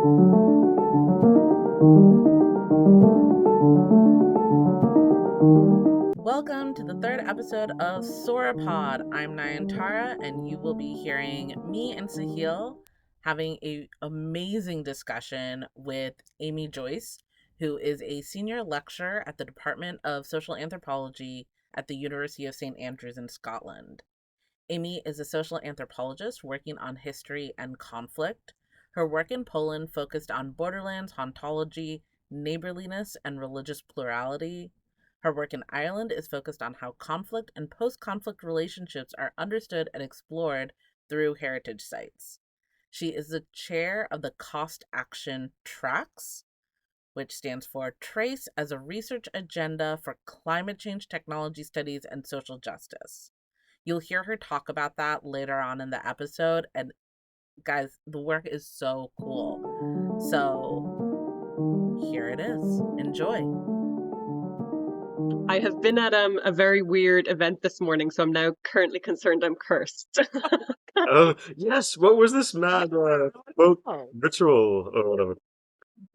Welcome to the third episode of SORAPod. I'm Nayantara, and you will be hearing me and Sahil having an amazing discussion with Aimee Joyce, who is a senior lecturer at the Department of Social Anthropology at the University of St. Andrews in Scotland. Aimee is a social anthropologist working on history and conflict. Her work in Poland focused on borderlands, hauntology, neighborliness, and religious plurality. Her work in Ireland is focused on how conflict and post-conflict relationships are understood and explored through heritage sites. She is the chair of the Cost Action Tracks, which stands for Trace as a Research Agenda for Climate Change Technology Studies and Social Justice. You'll hear her talk about that later on in the episode, and guys, the work is so cool. So here it is. Enjoy. I have been at a very weird event this morning, so I'm now currently concerned I'm cursed. Oh, yes. What was this mad folk ritual or whatever?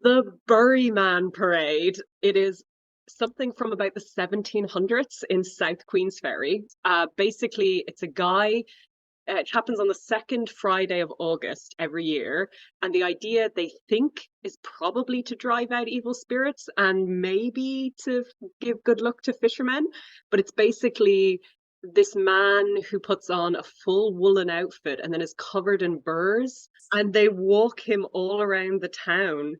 The Buryman Parade. It is something from about the 1700s in South Queensferry. Basically, it's a guy. It happens on the second Friday of August every year. And the idea, they think, is probably to drive out evil spirits and maybe to give good luck to fishermen. But it's basically this man who puts on a full woolen outfit and then is covered in burrs. And they walk him all around the town,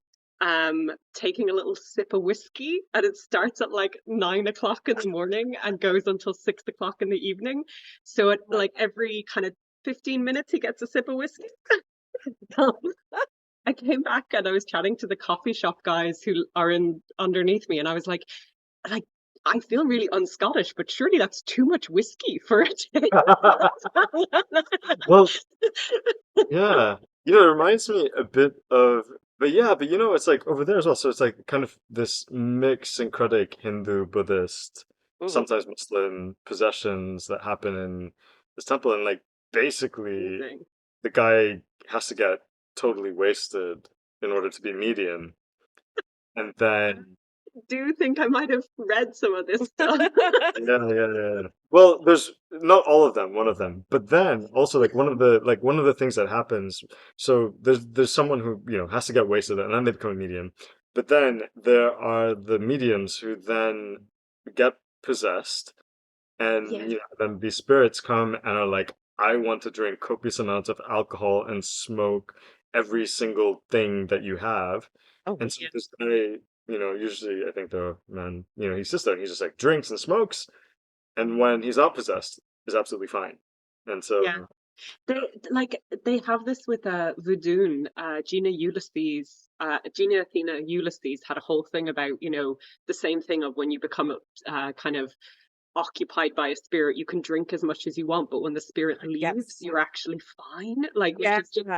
taking a little sip of whiskey. And it starts at like 9 o'clock in the morning and goes until 6 o'clock in the evening. So at like every kind of 15 minutes, he gets a sip of whiskey. I came back and I was chatting to the coffee shop guys who are in underneath me, and I was like, I feel really un-Scottish, but surely that's too much whiskey for a day. Well, yeah. It reminds me a bit of, but it's like over there as well. So it's like kind of this mixed syncretic Hindu, Buddhist, sometimes Muslim possessions that happen in this temple. And like basically the guy has to get totally wasted in order to be medium. And then do think I might have read some of this stuff. yeah. Well, there's not all of them, one of them. But then also like one of the things that happens, so there's someone who, has to get wasted and then they become a medium. But then there are the mediums who then get possessed and then these spirits come and are like, I want to drink copious amounts of alcohol and smoke every single thing that you have. And so this guy, usually I think the man, he sits there and he just like drinks and smokes, and when he's not possessed, is absolutely fine. And so they have this with Voodoo. Gina Athena Ulysses had a whole thing about, the same thing of when you become kind of occupied by a spirit, you can drink as much as you want, but when the spirit leaves, you're actually fine. Like, which is just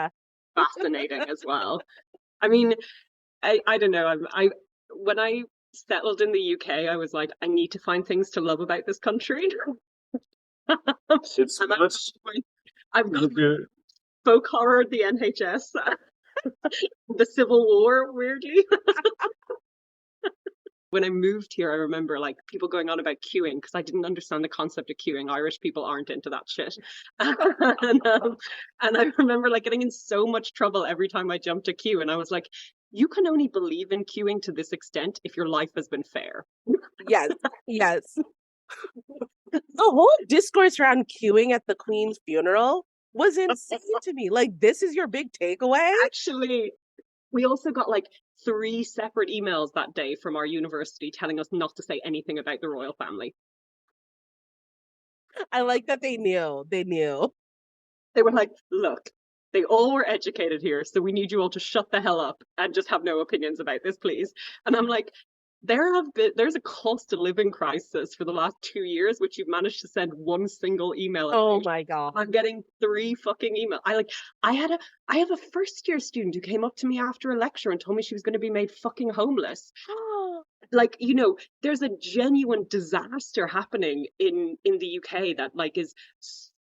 fascinating as well. I mean, I don't know. I when I settled in the UK, I was like, I need to find things to love about this country. it's much. I've got folk horror, the NHS, the Civil War, weirdly. When I moved here, I remember like people going on about queuing because I didn't understand the concept of queuing. Irish people aren't into that shit. And I remember like getting in so much trouble every time I jumped a queue. And I was like, you can only believe in queuing to this extent if your life has been fair. Yes. The whole discourse around queuing at the Queen's funeral was insane to me. Like, this is your big takeaway? Actually, we also got like 3 separate emails that day from our university telling us not to say anything about the royal family. I like that they knew. They were like, look, they all were educated here, so we need you all to shut the hell up and just have no opinions about this, please. And I'm like, there's a cost of living crisis for the last 2 years, which you've managed to send one single email. Oh my god! I'm getting 3 fucking emails. I have a first year student who came up to me after a lecture and told me she was going to be made fucking homeless. Like, there's a genuine disaster happening in the UK that like is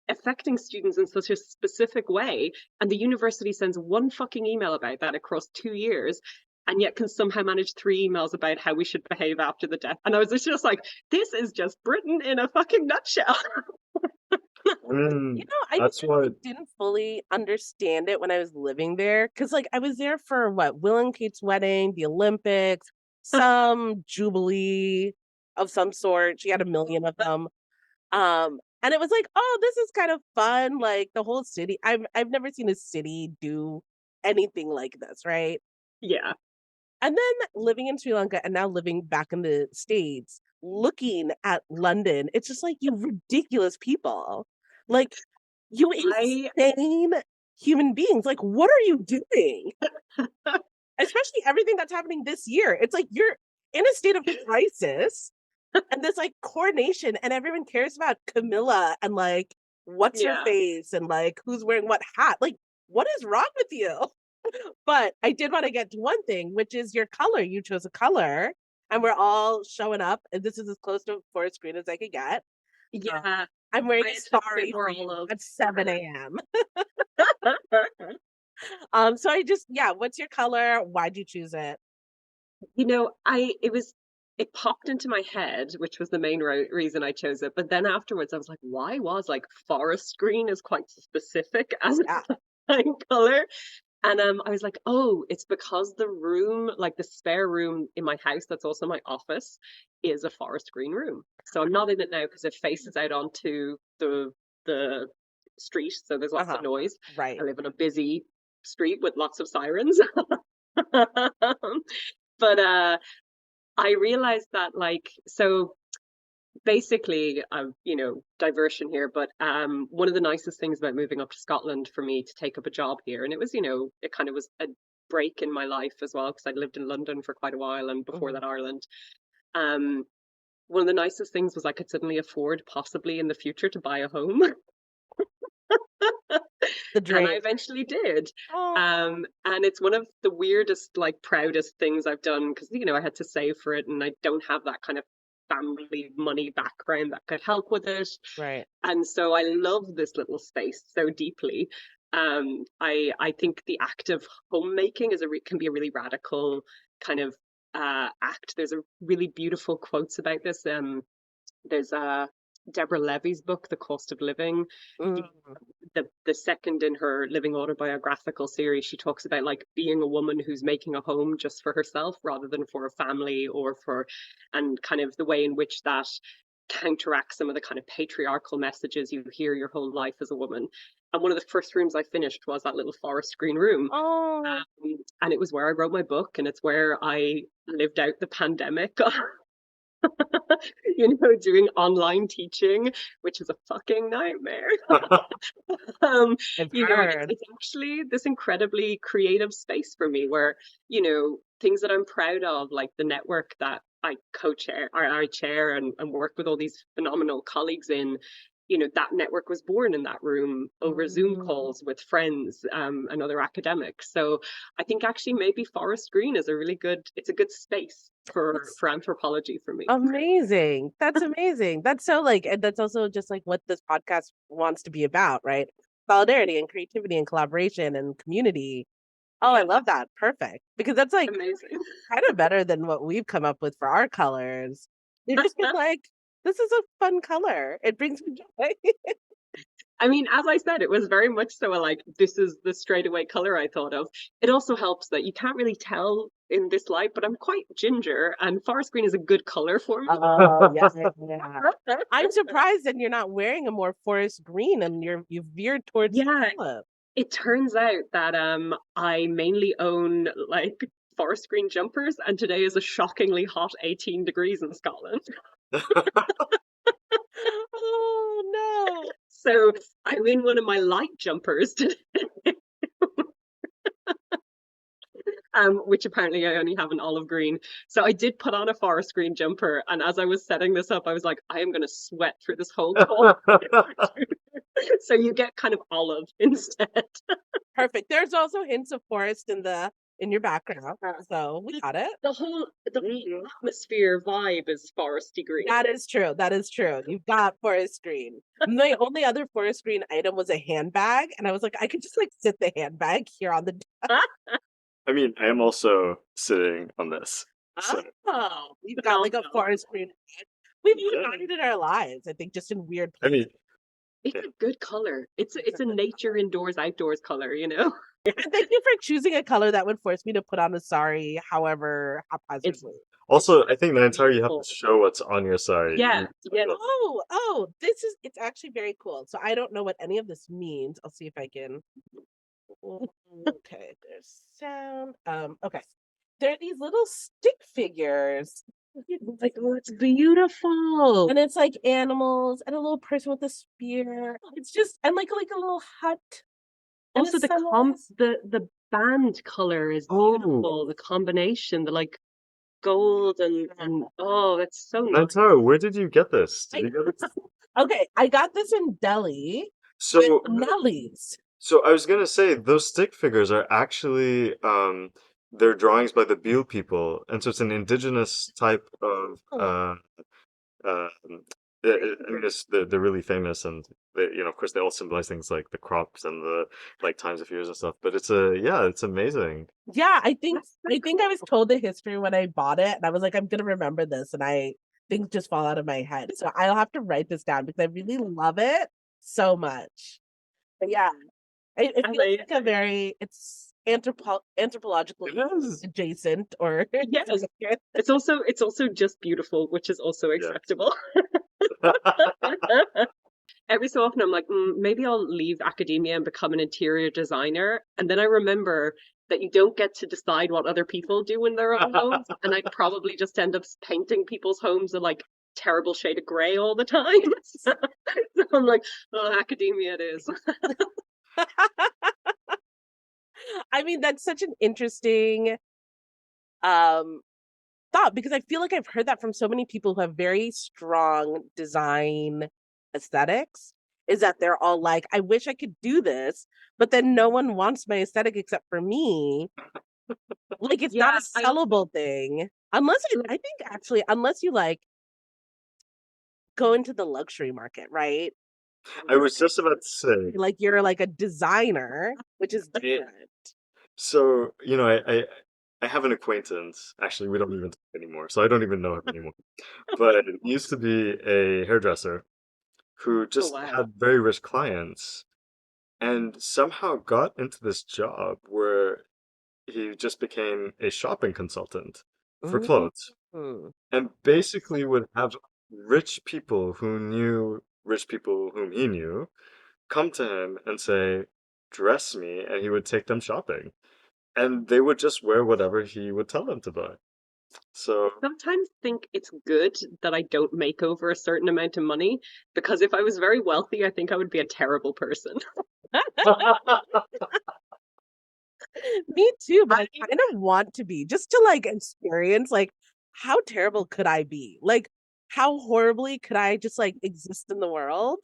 affecting students in such a specific way, and the university sends one fucking email about that across 2 years, and yet can somehow manage 3 emails about how we should behave after the death. And I was just like, this is just Britain in a fucking nutshell. I mean, I that's why. didn't fully understand it when I was living there because, like, I was there for what Will and Kate's wedding, the Olympics, some jubilee of some sort. She had a million of them. And it was like, oh, this is kind of fun. Like the whole city. I've never seen a city do anything like this, right? Yeah. And then living in Sri Lanka and now living back in the States, looking at London, it's just like you ridiculous people. Like you I insane human beings. Like, what are you doing? Especially everything that's happening this year. It's like you're in a state of crisis and this like coordination, and everyone cares about Camilla and like what's her yeah. face and like who's wearing what hat. Like, what is wrong with you? But I did want to get to one thing, which is your color. You chose a color, and we're all showing up, and this is as close to forest green as I could get. Yeah. I'm wearing I a had to sorry figure for all you of- at 7 a.m. So I just, yeah, what's your color? Why'd you choose it? You know, it popped into my head, which was the main reason I chose it. But then afterwards, I was like, why was like forest green is quite specific as Yeah. a color. And I was like, oh, it's because the room, like the spare room in my house, that's also my office, is a forest green room. So I'm not in it now because it faces out onto the street, so there's lots of noise. Right. I live on a busy street with lots of sirens. But I realized that like so basically diversion here, but one of the nicest things about moving up to Scotland for me to take up a job here, and it was it kind of was a break in my life as well because I'd lived in London for quite a while and before that Ireland. One of the nicest things was I could suddenly afford possibly in the future to buy a home. The dream. And I eventually did. Oh. And it's one of the weirdest, like proudest things I've done because I had to save for it and I don't have that kind of family money background that could help with it. Right. And so I love this little space so deeply. I think the act of homemaking can be a really radical kind of act. There's a really beautiful quotes about this. There's Deborah Levy's book, The Cost of Living. The second in her living autobiographical series, she talks about like being a woman who's making a home just for herself rather than for a family and kind of the way in which that counteracts some of the kind of patriarchal messages you hear your whole life as a woman. And one of the first rooms I finished was that little forest green room. And it was where I wrote my book, and it's where I lived out the pandemic. Doing online teaching, which is a fucking nightmare. It's actually this incredibly creative space for me where, things that I'm proud of, like the network that I co-chair or I chair and work with all these phenomenal colleagues in, that network was born in that room over Zoom calls with friends and other academics. So I think actually maybe forest green is it's a good space for anthropology for me. Amazing. That's amazing. That's so and that's also just like what this podcast wants to be about, right? Solidarity and creativity and collaboration and community. Oh, I love that. Perfect. Because that's like amazing. Kind of better than what we've come up with for our colors. They've just been like, this is a fun color. It brings me joy. I mean, as I said, it was very much so like, this is the straightaway color I thought of. It also helps that you can't really tell in this light, but I'm quite ginger and forest green is a good color for me. Yeah. I'm surprised that you're not wearing a more forest green and you've veered towards olive. It turns out that I mainly own like forest green jumpers, and today is a shockingly hot 18 degrees in Scotland. Oh no. So I'm in one of my light jumpers today. Which apparently I only have an olive green. So I did put on a forest green jumper, and as I was setting this up, I was like, I am going to sweat through this whole call. So you get kind of olive instead. Perfect. There's also hints of forest in the in your background. So we got it. The whole atmosphere vibe is foresty green. That is true. That is true. You've got forest green. My only other forest green item was a handbag, and I was like, I could just like sit the handbag here on the. I mean, I am also sitting on this. So Oh, we've got like a forest green. We've Yeah. found it in our lives. I think just in weird I places. mean, It's a good color. It's a nature indoors outdoors color, you know. And thank you for choosing a color that would force me to put on a sari, however haphazardly. also, I think the entire you have beautiful. to show what's on your side. Yeah, yeah. Oh, it's actually very cool. So I don't know what any of this means. I'll see if I can. Okay, there's sound. Okay. There are these little stick figures. Like, oh, it's beautiful. And it's like animals and a little person with a spear. It's just and like a little hut. And Also, it's the band color is beautiful. The combination, the like gold and oh, that's so nice. Nantaro, where did you get this? Did you get this? Okay, I got this in Delhi. So, Nellies. so I was gonna say those stick figures are actually they're drawings by the Beal people, and so it's an indigenous type of I mean, they're really famous, and they, you know, of course, they all symbolize things like the crops and the like times of years and stuff. But it's amazing. Yeah, I think I was told the history when I bought it, and I was like, I'm gonna remember this, and things just fall out of my head. So I'll have to write this down because I really love it so much. But yeah, it feels like a very it's anthropologically is. adjacent, or Yes. It's also just beautiful, which is also acceptable. Every so often I'm like, maybe I'll leave academia and become an interior designer. And then I remember that you don't get to decide what other people do in their own homes. And I'd probably just end up painting people's homes a like terrible shade of gray all the time. So I'm like, oh, academia it is. I mean, that's such an interesting thought because I feel like I've heard that from so many people who have very strong design aesthetics, is that they're all like, I wish I could do this, but then no one wants my aesthetic except for me. Like it's not a sellable thing. Unless I think actually, unless you like go into the luxury market, right? I was just about to say. Like you're like a designer, which is different. So, you know, I have an acquaintance. Actually, we don't even talk anymore, so I don't even know him anymore. But he used to be a hairdresser who just wow. had very rich clients and somehow got into this job where he just became a shopping consultant for clothes Mm. and basically would have rich people who knew rich people whom he knew come to him and say, dress me, and he would take them shopping. And they would just wear whatever he would tell them to buy. So Sometimes think it's good that I don't make over a certain amount of money, because if I was very wealthy, I think I would be a terrible person. Me too, but I kind of want to be just to like experience like how terrible could I be? Like how horribly could I just like exist in the world?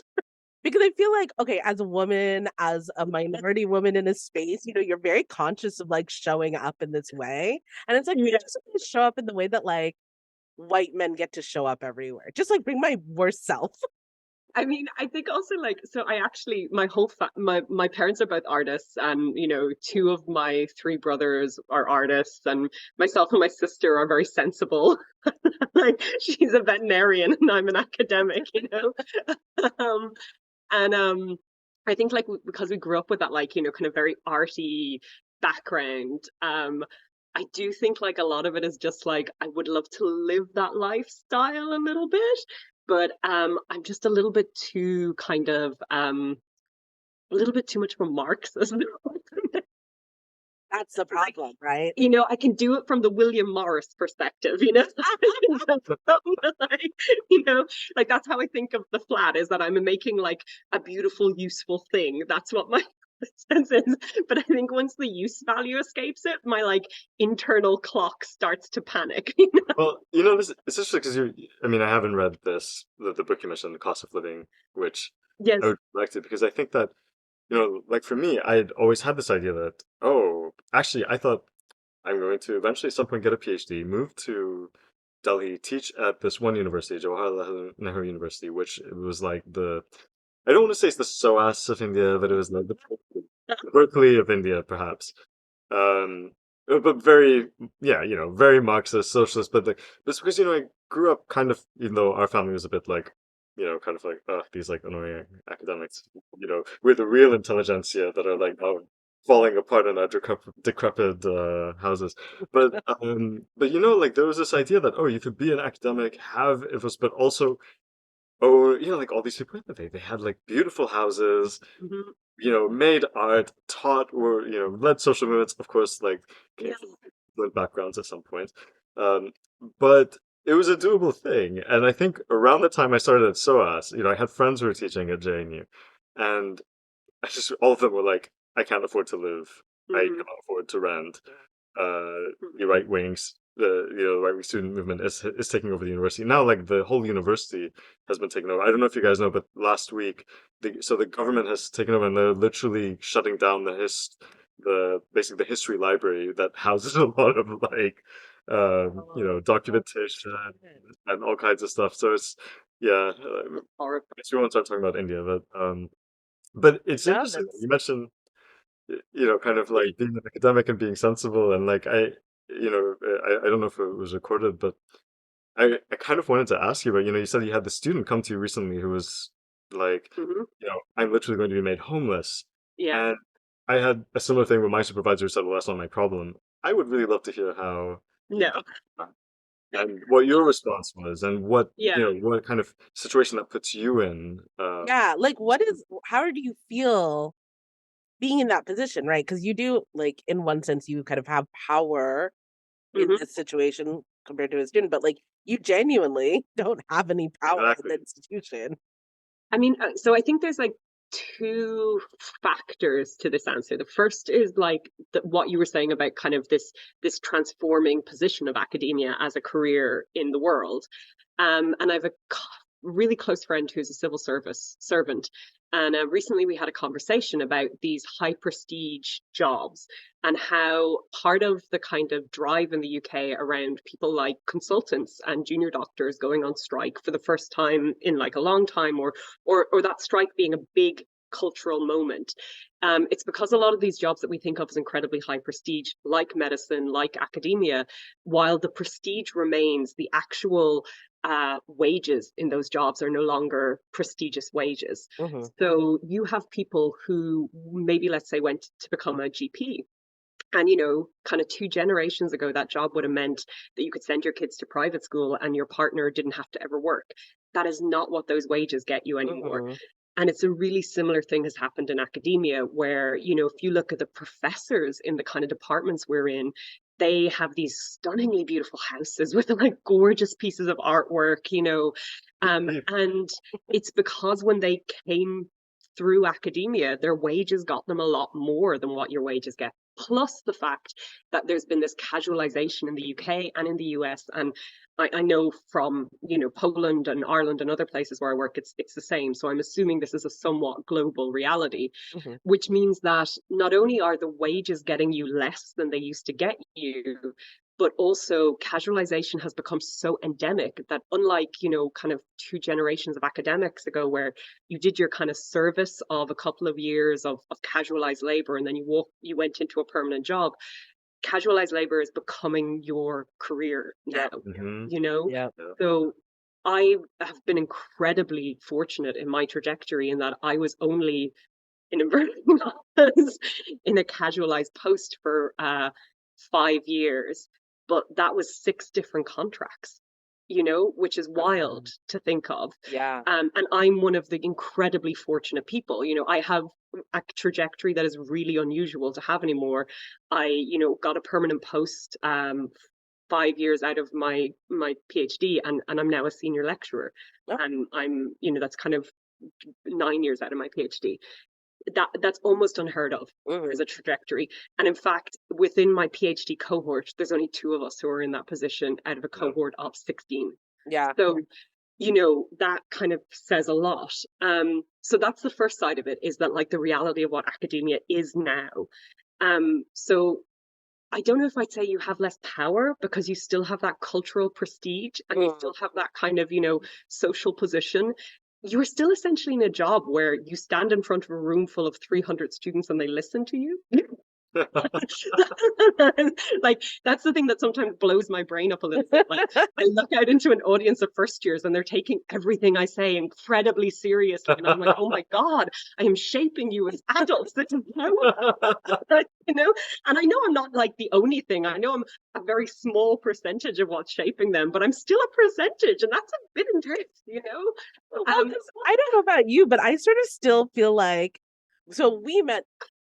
Because I feel like, okay, as a woman, as a minority woman in a space, you know, you're very conscious of like showing up in this way. And it's like, you just want to show up in the way that like white men get to show up everywhere. Just like bring my worst self. I mean, I think also like, so I actually, my whole my parents are both artists, and you know, two of my three brothers are artists, and myself and my sister are very sensible. Like she's a veterinarian and I'm an academic, you know. And I think like because we grew up with that like, you know, kind of very arty background, I do think like a lot of it is just like I would love to live that lifestyle a little bit, but I'm just a little bit too kind of a little bit too much of a Marxist. That's the problem, right? You know, I can do it from the William Morris perspective, you know. Like, you know, like that's how I think of the flat, is that I'm making like a beautiful, useful thing. That's what my sense is. But I think once the use value escapes it, my like internal clock starts to panic. You know? well, you know, this it's just because I mean, I haven't read the book you mentioned, The Cost of Living, which Yes. I would like to, because I think that, you know, like for me, I'd always had this idea that, oh, actually, I thought I'm going to eventually at some point get a PhD, move to Delhi, teach at this one university, Jawaharlal Nehru University, which was like I don't want to say it's the SOAS of India, but it was like the Berkeley of India, perhaps. Um, but very, yeah, very Marxist, socialist. But it's because I grew up kind of, even though our family was a bit like, kind of like these like annoying academics, with the real intelligentsia that are like now falling apart in our decrepit houses. But like there was this idea that you could be an academic, have influence, but also like all these people they had like beautiful houses, Mhm. Made art, taught or led social movements, of course, like came Yeah. from different backgrounds at some point. Um, but it was a doable thing, and I think around the time I started at SOAS, I had friends who were teaching at JNU, and all of them were like, "I can't afford to live. I Mhm. cannot afford to rent." Mhm. The right wing student movement is taking over the university now. Like the whole university has been taken over. I don't know if you guys know, but last week, the government has taken over, and they're literally shutting down basically the history library that houses a lot of like documentation and all kinds of stuff. So it's yeah. Horrible. I guess we won't start talking about India, but it's No, interesting that's you mentioned kind of like being an academic and being sensible. And like I don't know if it was recorded, but I kind of wanted to ask you about, you said you had the student come to you recently who was like, Mhm. I'm literally going to be made homeless. Yeah. And I had a similar thing with my supervisor who said, well, that's not my problem. I would really love to hear how you No. dealt with that and what your response was and what, Yeah. what kind of situation that puts you in. yeah, like how do you feel being in that position, right? Because you do, like, in one sense, you kind of have power in Mhm. this situation compared to a student, but, like, you genuinely don't have any power in Exactly. the institution. I mean, so I think there's like two factors to this answer. The first is like what you were saying about kind of this transforming position of academia as a career in the world. And I have a really close friend who's a civil service servant. And recently we had a conversation about these high prestige jobs and how part of the kind of drive in the UK around people like consultants and junior doctors going on strike for the first time in like a long time, or that strike being a big cultural moment. It's because a lot of these jobs that we think of as incredibly high prestige, like medicine, like academia, while the prestige remains, the actual wages in those jobs are no longer prestigious wages. Mhm. So you have people who maybe, let's say, went to become a GP. And, kind of 2 generations ago, that job would have meant that you could send your kids to private school and your partner didn't have to ever work. That is not what those wages get you anymore. Mhm. And it's a really similar thing has happened in academia where, if you look at the professors in the kind of departments we're in, they have these stunningly beautiful houses with like gorgeous pieces of artwork, and it's because when they came through academia, their wages got them a lot more than what your wages get. Plus the fact that there's been this casualization in the UK and in the US, and I know from Poland and Ireland and other places where I work, it's the same. So I'm assuming this is a somewhat global reality, Mhm. which means that not only are the wages getting you less than they used to get you, but also casualization has become so endemic that unlike kind of 2 generations of academics ago where you did your kind of service of a couple of years of casualized labor and then you went into a permanent job, casualized labor is becoming your career now, Yep. Mm-hmm. you know? Yep. Yeah. So I have been incredibly fortunate in my trajectory in that I was only in inverted commas in a casualized post for 5 years, but that was 6 different contracts, which is wild to think of. Yeah. And I'm one of the incredibly fortunate people. I have a trajectory that is really unusual to have anymore. I, got a permanent post 5 years out of my PhD, and I'm now a senior lecturer. Oh. And I'm, that's kind of 9 years out of my PhD. That's almost unheard of as Mhm. a trajectory. And in fact, within my PhD cohort, there's only 2 of us who are in that position out of a Yeah. cohort of 16. Yeah. So, that kind of says a lot. So that's the first side of it, is that like the reality of what academia is now. So I don't know if I'd say you have less power, because you still have that cultural prestige and you still have that kind of, social position. You're still essentially in a job where you stand in front of a room full of 300 students and they listen to you. Like, that's the thing that sometimes blows my brain up a little bit. Like, I look out into an audience of first years and they're taking everything I say incredibly seriously, and I'm like, oh my God, I am shaping you as adults. This is and I know I'm not like the only thing. I know I'm a very small percentage of what's shaping them, but I'm still a percentage, and that's a bit intense. Well, I don't know about you, but I sort of still feel like, so we met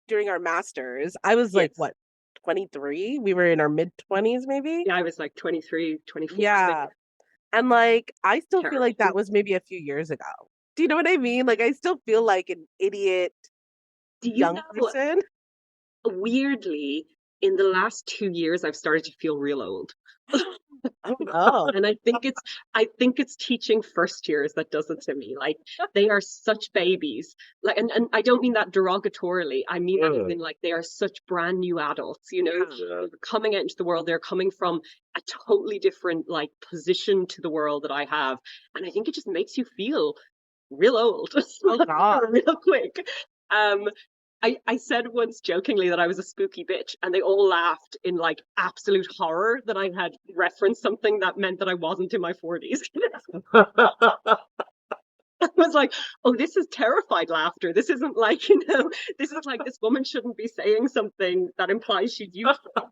during our masters. I was like, Yes. what, 23? We were in our mid-20s, maybe? Yeah, I was like 23, 24. Yeah. And like, I still feel like that Terrible. was maybe a few years ago. Do you know what I mean? Like, I still feel like an idiot Do you young know, person. weirdly, in the last 2 years, I've started to feel real old. Oh no. And I think it's teaching first years that does it to me. Like, they are such babies. Like, and I don't mean that derogatorily. I mean that as in, like, they are such brand new adults, Yeah. coming out into the world. They're coming from a totally different, like, position to the world that I have. And I think it just makes you feel real old. Oh God. Real quick. I said once jokingly that I was a spooky bitch, and they all laughed in like absolute horror that I had referenced something that meant that I wasn't in my 40s. I was like, oh, this is terrified laughter. This isn't like, this is like, this woman shouldn't be saying something that implies she's youthful.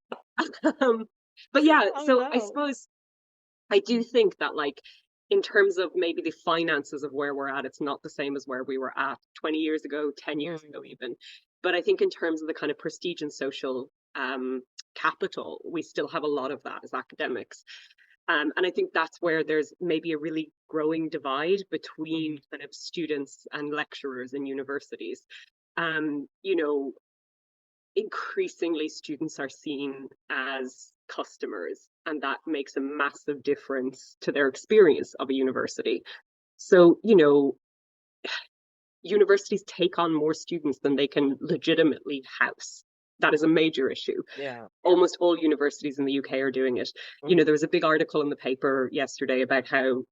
But yeah, Oh, so no. I suppose I do think that, like, in terms of maybe the finances of where we're at, it's not the same as where we were at 20 years ago, 10 years ago, even. But I think in terms of the kind of prestige and social capital, we still have a lot of that as academics. And I think that's where there's maybe a really growing divide between kind of students and lecturers in universities. You know, increasingly students are seen as customers, and that makes a massive difference to their experience of a university. So, universities take on more students than they can legitimately house. That is a major issue. Yeah. Almost all universities in the UK are doing it. There was a big article in the paper yesterday about how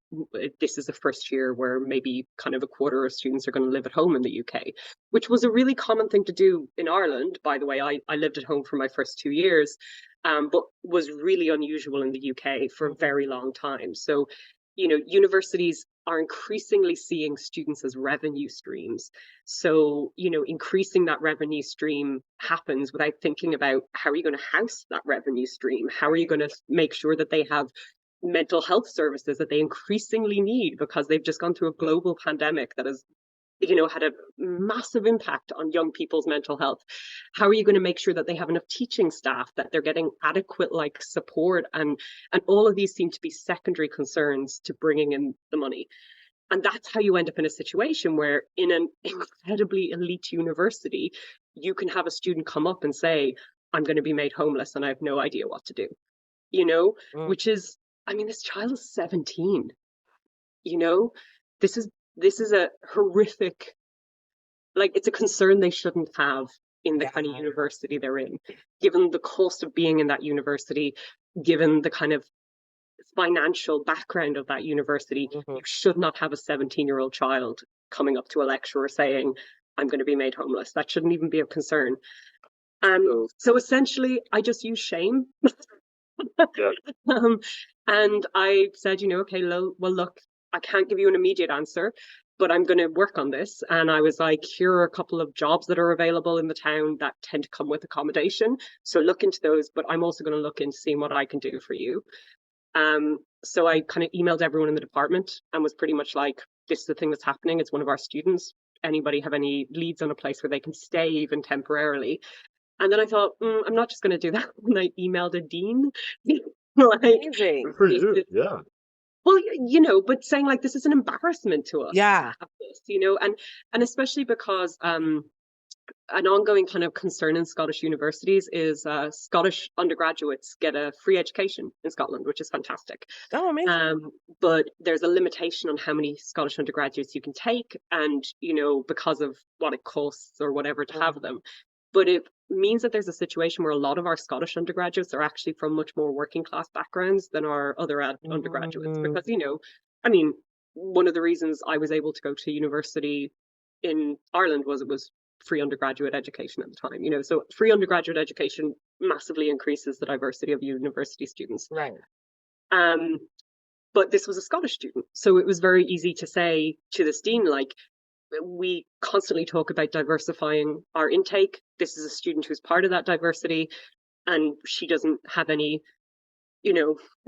this is the first year where maybe kind of a quarter of students are going to live at home in the UK, which was a really common thing to do in Ireland. By the way, I lived at home for my first 2 years, but was really unusual in the UK for a very long time. So, universities are increasingly seeing students as revenue streams. So, increasing that revenue stream happens without thinking about how are you going to house that revenue stream? How are you going to make sure that they have mental health services that they increasingly need, because they've just gone through a global pandemic that has had a massive impact on young people's mental health. How are you going to make sure that they have enough teaching staff, that they're getting adequate like support, and all of these seem to be secondary concerns to bringing in the money. And that's how you end up in a situation where in an incredibly elite university, you can have a student come up and say, I'm going to be made homeless and I have no idea what to do, which is, I mean, this child is 17, this is a horrific, like, it's a concern they shouldn't have in the kind of university they're in, given the cost of being in that university, given the kind of financial background of that university. You should not have a 17-year-old child coming up to a lecturer saying, I'm going to be made homeless. That shouldn't even be a concern. So essentially, I just use shame. And I said, okay, well, look, I can't give you an immediate answer, but I'm going to work on this. And I was like, here are a couple of jobs that are available in the town that tend to come with accommodation. So look into those, but I'm also going to look into seeing what I can do for you. So I kind of emailed everyone in the department and was pretty much like, this is the thing that's happening. It's one of our students. Anybody have any leads on a place where they can stay even temporarily? And then I thought, I'm not just going to do that. And I emailed a dean. Like, amazing. For you, yeah. Well, but saying like, this is an embarrassment to us. Yeah. And especially because an ongoing kind of concern in Scottish universities is Scottish undergraduates get a free education in Scotland, which is fantastic. Oh, amazing. But there's a limitation on how many Scottish undergraduates you can take, and because of what it costs or whatever to have them. but it means that there's a situation where a lot of our Scottish undergraduates are actually from much more working class backgrounds than our other undergraduates. Because, I mean, one of the reasons I was able to go to university in Ireland was it was free undergraduate education at the time, so free undergraduate education massively increases the diversity of university students. Right. But this was a Scottish student, so it was very easy to say to this dean, like, we constantly talk about diversifying our intake. This is a student who's part of that diversity, and she doesn't have any,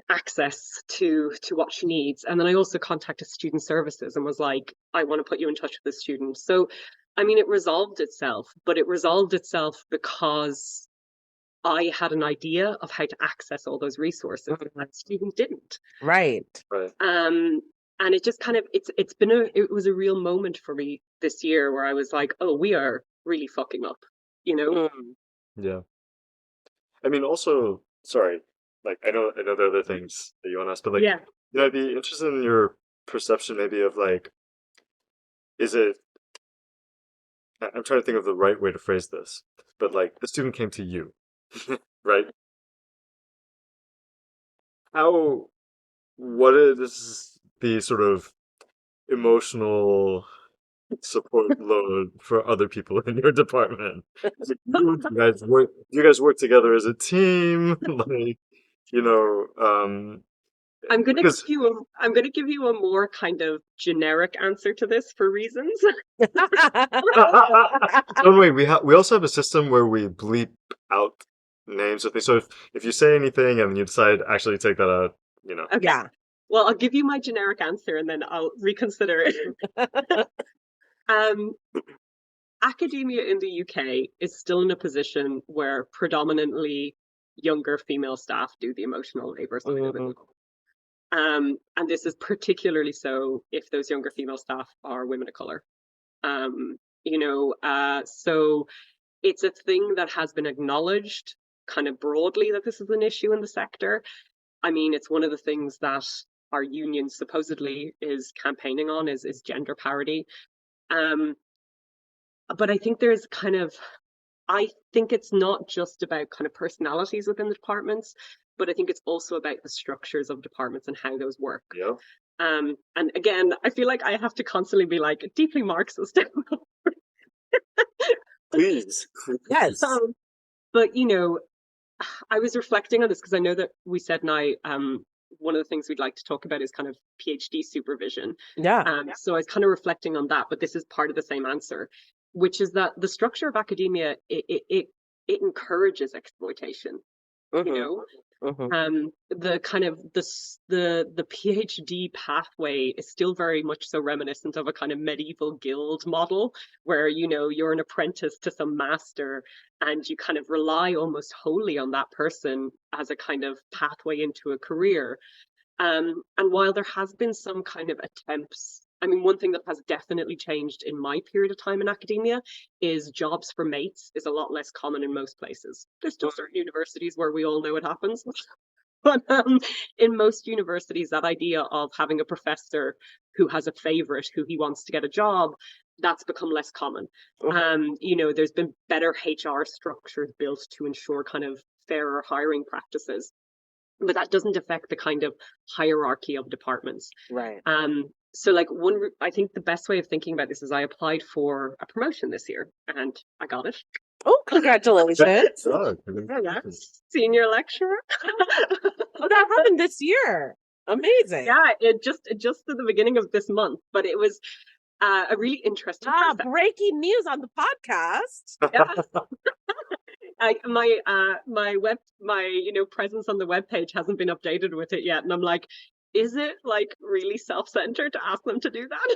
access to what she needs. And then I also contacted student services and was like, I want to put you in touch with this student. So, I mean, it resolved itself, but it resolved itself because I had an idea of how to access all those resources, and that student didn't. Right. Right. And it just kind of it was a real moment for me this year where I was like, oh, we are really fucking up, Yeah. I mean, also, sorry, like I know there are other things that you want to ask, but like, Yeah. I'd be interested in your perception maybe of like, is it? I'm trying to think of the right way to phrase this, but like the student came to you, right? What is the sort of emotional support load for other people in your department? Is it you guys work together as a team? Like, I'm gonna because give you a more kind of generic answer to this for reasons. oh wait, we also have a system where we bleep out names of things. So if you say anything and you decide to actually take that out, Okay. Yeah. Well, I'll give you my generic answer and then I'll reconsider it. Academia in the UK is still in a position where predominantly younger female staff do the emotional labor side of it. And this is particularly so if those younger female staff are women of color. So it's a thing that has been acknowledged kind of broadly that this is an issue in the sector. I mean, it's one of the things that our union supposedly is campaigning on is gender parity. But I think I think it's not just about kind of personalities within the departments, but I think it's also about the structures of departments and how those work. Yeah. And again, I feel like I have to constantly be like deeply Marxist. Please. Yes. But I was reflecting on this because I know that we said now one of the things we'd like to talk about is kind of PhD supervision. Yeah. So I was kind of reflecting on that, but this is part of the same answer, which is that the structure of academia it encourages exploitation. The kind of the PhD pathway is still very much so reminiscent of a kind of medieval guild model where you're an apprentice to some master and you kind of rely almost wholly on that person as a kind of pathway into a career. And while there has been some kind of attempts, I mean, one thing that has definitely changed in my period of time in academia is jobs for mates is a lot less common in most places. There's still certain universities where we all know it happens. But in most universities, that idea of having a professor who has a favorite who he wants to get a job, that's become less common. There's been better HR structures built to ensure kind of fairer hiring practices. But that doesn't affect the kind of hierarchy of departments. Right. So like I think the best way of thinking about this is I applied for a promotion this year and I got it. Oh, congratulations. Senior lecturer. Oh, that happened this year. Amazing. Yeah, it just at the beginning of this month, but it was a really interesting process. Breaking news on the podcast. Yeah. My presence on the webpage hasn't been updated with it yet, and I'm like, is it like really self-centered to ask them to do that?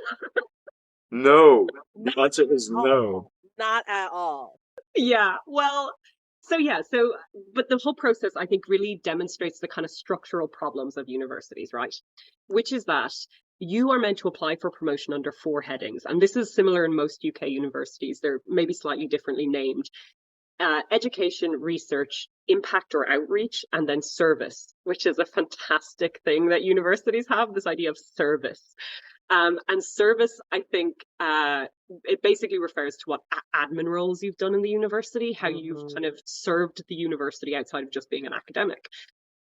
No, the answer is no. Not at all. Yeah, well, but the whole process I think really demonstrates the kind of structural problems of universities, right? Which is that you are meant to apply for promotion under 4 headings, and this is similar in most UK universities. They're maybe slightly differently named. Education, research, impact or outreach, and then service, which is a fantastic thing that universities have, this idea of service. And service, I think, it basically refers to what admin roles you've done in the university, how you've kind of served the university outside of just being an academic.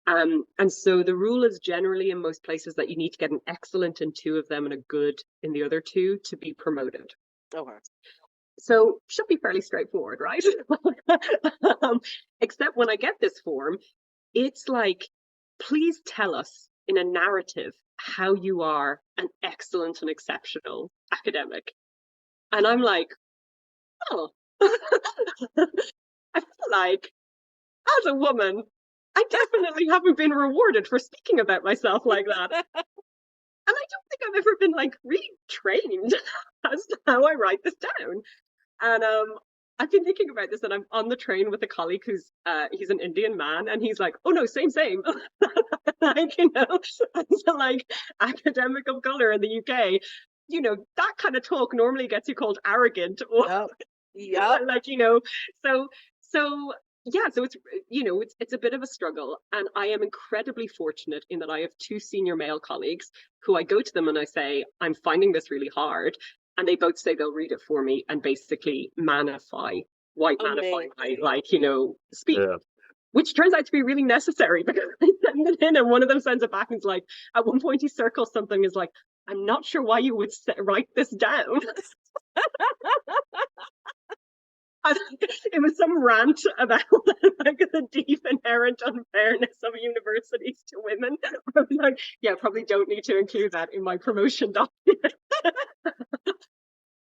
And so the rule is generally in most places that you need to get an excellent in 2 of them and a good in the other 2 to be promoted. Okay. So should be fairly straightforward, right? Except when I get this form, it's like, please tell us in a narrative how you are an excellent and exceptional academic. And I'm like, oh, I feel like as a woman, I definitely haven't been rewarded for speaking about myself like that. And I don't think I've ever been like retrained as to how I write this down. And I've been thinking about this, and I'm on the train with a colleague who's he's an Indian man, and he's like, "Oh no, same." Like, you know, as a like academic of color in the UK, you know, that kind of talk normally gets you called arrogant or Yep. like, you know, so yeah, so it's, you know, it's a bit of a struggle, and I am incredibly fortunate in that I have 2 senior male colleagues who I go to them and I say, I'm finding this really hard, and they both say they'll read it for me and basically white manify my, like, you know, speak. Yeah. Which turns out to be really necessary, because I send it in and one of them sends it back and is like, at one point he circles something, is like, I'm not sure why you would write this down. It was some rant about like the deep inherent unfairness of universities to women. I was like, yeah, probably don't need to include that in my promotion document.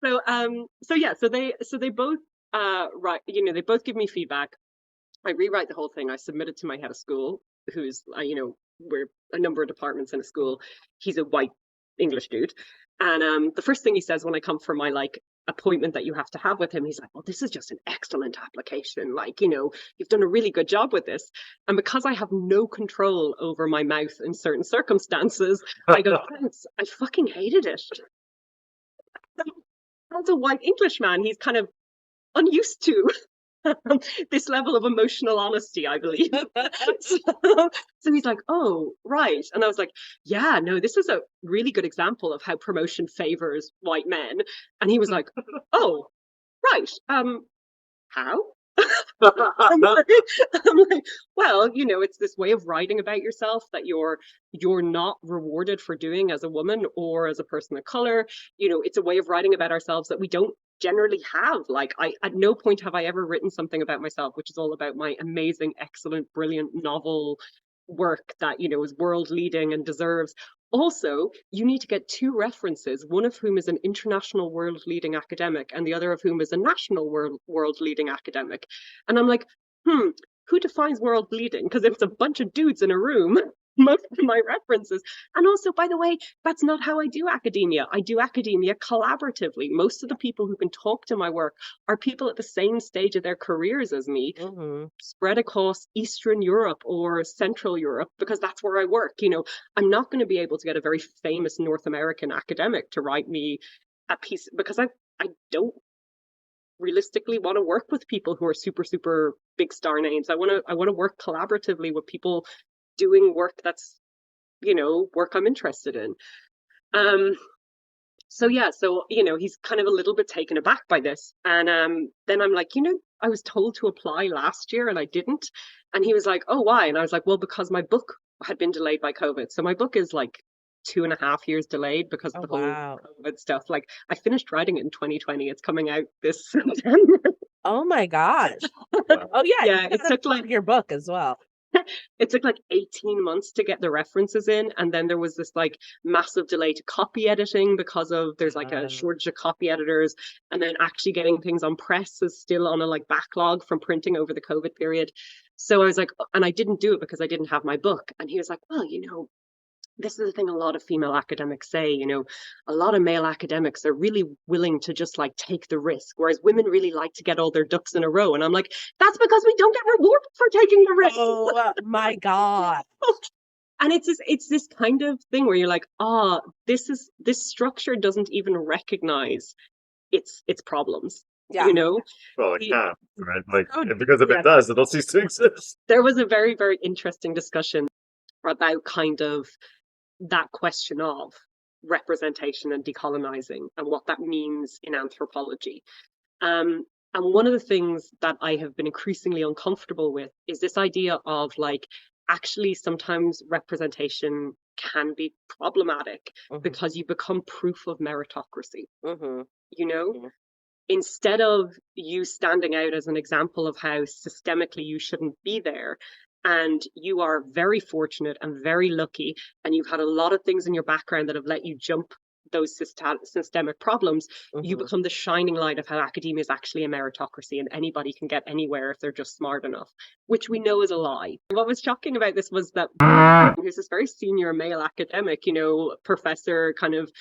So yeah, so they both write, you know, they both give me feedback. I rewrite the whole thing. I submit it to my head of school, who's, you know, we're a number of departments in a school. He's a white English dude. And the first thing he says when I come for my like appointment that you have to have with him, he's like, well, this is just an excellent application. Like, you know, you've done a really good job with this. And because I have no control over my mouth in certain circumstances, I go, thanks, I fucking hated it. As a white Englishman, he's kind of unused to this level of emotional honesty, I believe. So he's like, oh, right. And I was like, yeah, no, this is a really good example of how promotion favors white men. And he was like, oh, right. How? I'm like, well, you know, it's this way of writing about yourself that you're not rewarded for doing as a woman or as a person of color. You know, it's a way of writing about ourselves that we don't generally have. Like, I at no point have I ever written something about myself which is all about my amazing, excellent, brilliant novel work that, you know, is world leading and deserves. Also, you need to get 2 references, one of whom is an international world leading academic and the other of whom is a national world leading academic. And I'm like, who defines world leading? Because if it's a bunch of dudes in a room, most of my references. And also, by the way, that's not how I do academia. I do academia collaboratively. Most of the people who can talk to my work are people at the same stage of their careers as me, spread across Eastern Europe or Central Europe, because that's where I work. You know, I'm not going to be able to get a very famous North American academic to write me a piece, because I don't realistically want to work with people who are super, super big star names. I want to work collaboratively with people doing work that's, you know, work I'm interested in. So yeah, so, you know, he's kind of a little bit taken aback by this. And then I'm like, you know, I was told to apply last year and I didn't. And he was like, oh, why? And I was like, well, because my book had been delayed by COVID. So my book is like 2.5 years delayed because of the whole COVID stuff. Like, I finished writing it in 2020. It's coming out this September. Oh my gosh. Oh yeah. Yeah, it took like your book as well. It took like 18 months to get the references in, and then there was this like massive delay to copy editing because of there's like a shortage of copy editors, and then actually getting things on press is still on a like backlog from printing over the COVID period. So I was like, and I didn't do it because I didn't have my book. And he was like, well, you know, this is the thing a lot of female academics say, you know, a lot of male academics are really willing to just like take the risk, whereas women really like to get all their ducks in a row. And I'm like, that's because we don't get rewarded for taking the risk. Oh my God. And it's this kind of thing where you're like, this structure doesn't even recognize its problems. Yeah. You know? Well, it can't, right? Like, because if it does, it'll cease to exist. There was a very, very interesting discussion about kind of that question of, representation and decolonizing and what that means in anthropology. And one of the things that I have been increasingly uncomfortable with is this idea of like, actually, sometimes representation can be problematic because you become proof of meritocracy. You know, instead of you standing out as an example of how systemically you shouldn't be there, and you are very fortunate and very lucky, and you've had a lot of things in your background that have let you jump those systemic problems, you become the shining light of how academia is actually a meritocracy and anybody can get anywhere if they're just smart enough, which we know is a lie. What was shocking about this was that who's this very senior male academic, you know, professor, kind of,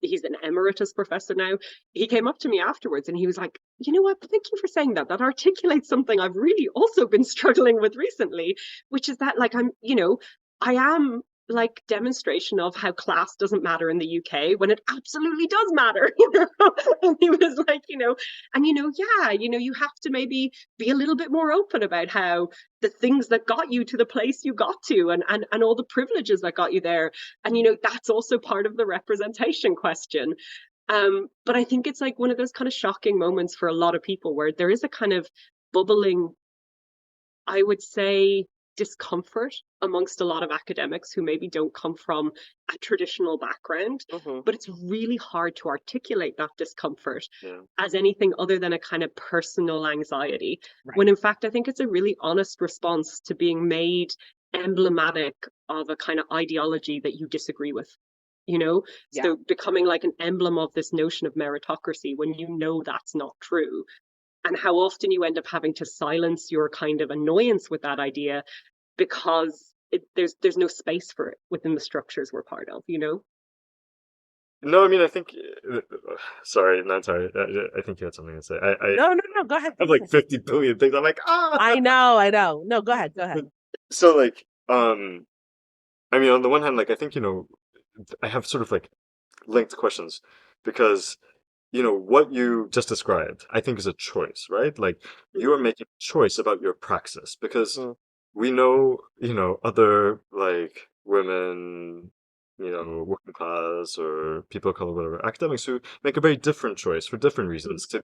he's an emeritus professor now. He came up to me afterwards and he was like, you know what, thank you for saying that. That articulates something I've really also been struggling with recently, which is that, like, I am like demonstration of how class doesn't matter in the UK when it absolutely does matter, you know. And he was like, you know, and yeah, you have to maybe be a little bit more open about how the things that got you to the place you got to, and all the privileges that got you there, and that's also part of the representation question. But I think it's like one of those kind of shocking moments for a lot of people where there is a kind of bubbling, I would say, discomfort amongst a lot of academics who maybe don't come from a traditional background, but it's really hard to articulate that discomfort as anything other than a kind of personal anxiety, when in fact I think it's a really honest response to being made emblematic of a kind of ideology that you disagree with, so becoming like an emblem of this notion of meritocracy when that's not true, and how often you end up having to silence your kind of annoyance with that idea because there's no space for it within the structures we're part of, No, I mean, I think. Sorry, I think you had something to say. No, go ahead. I have like 50 billion things. I'm like, ah. I know. No, go ahead. So, like, I mean, on the one hand, like, I think I have sort of like linked questions because what you just described, I think, is a choice, right? Like, you are making a choice about your praxis because we know, other like women, working class or people of color, whatever, academics who make a very different choice for different reasons to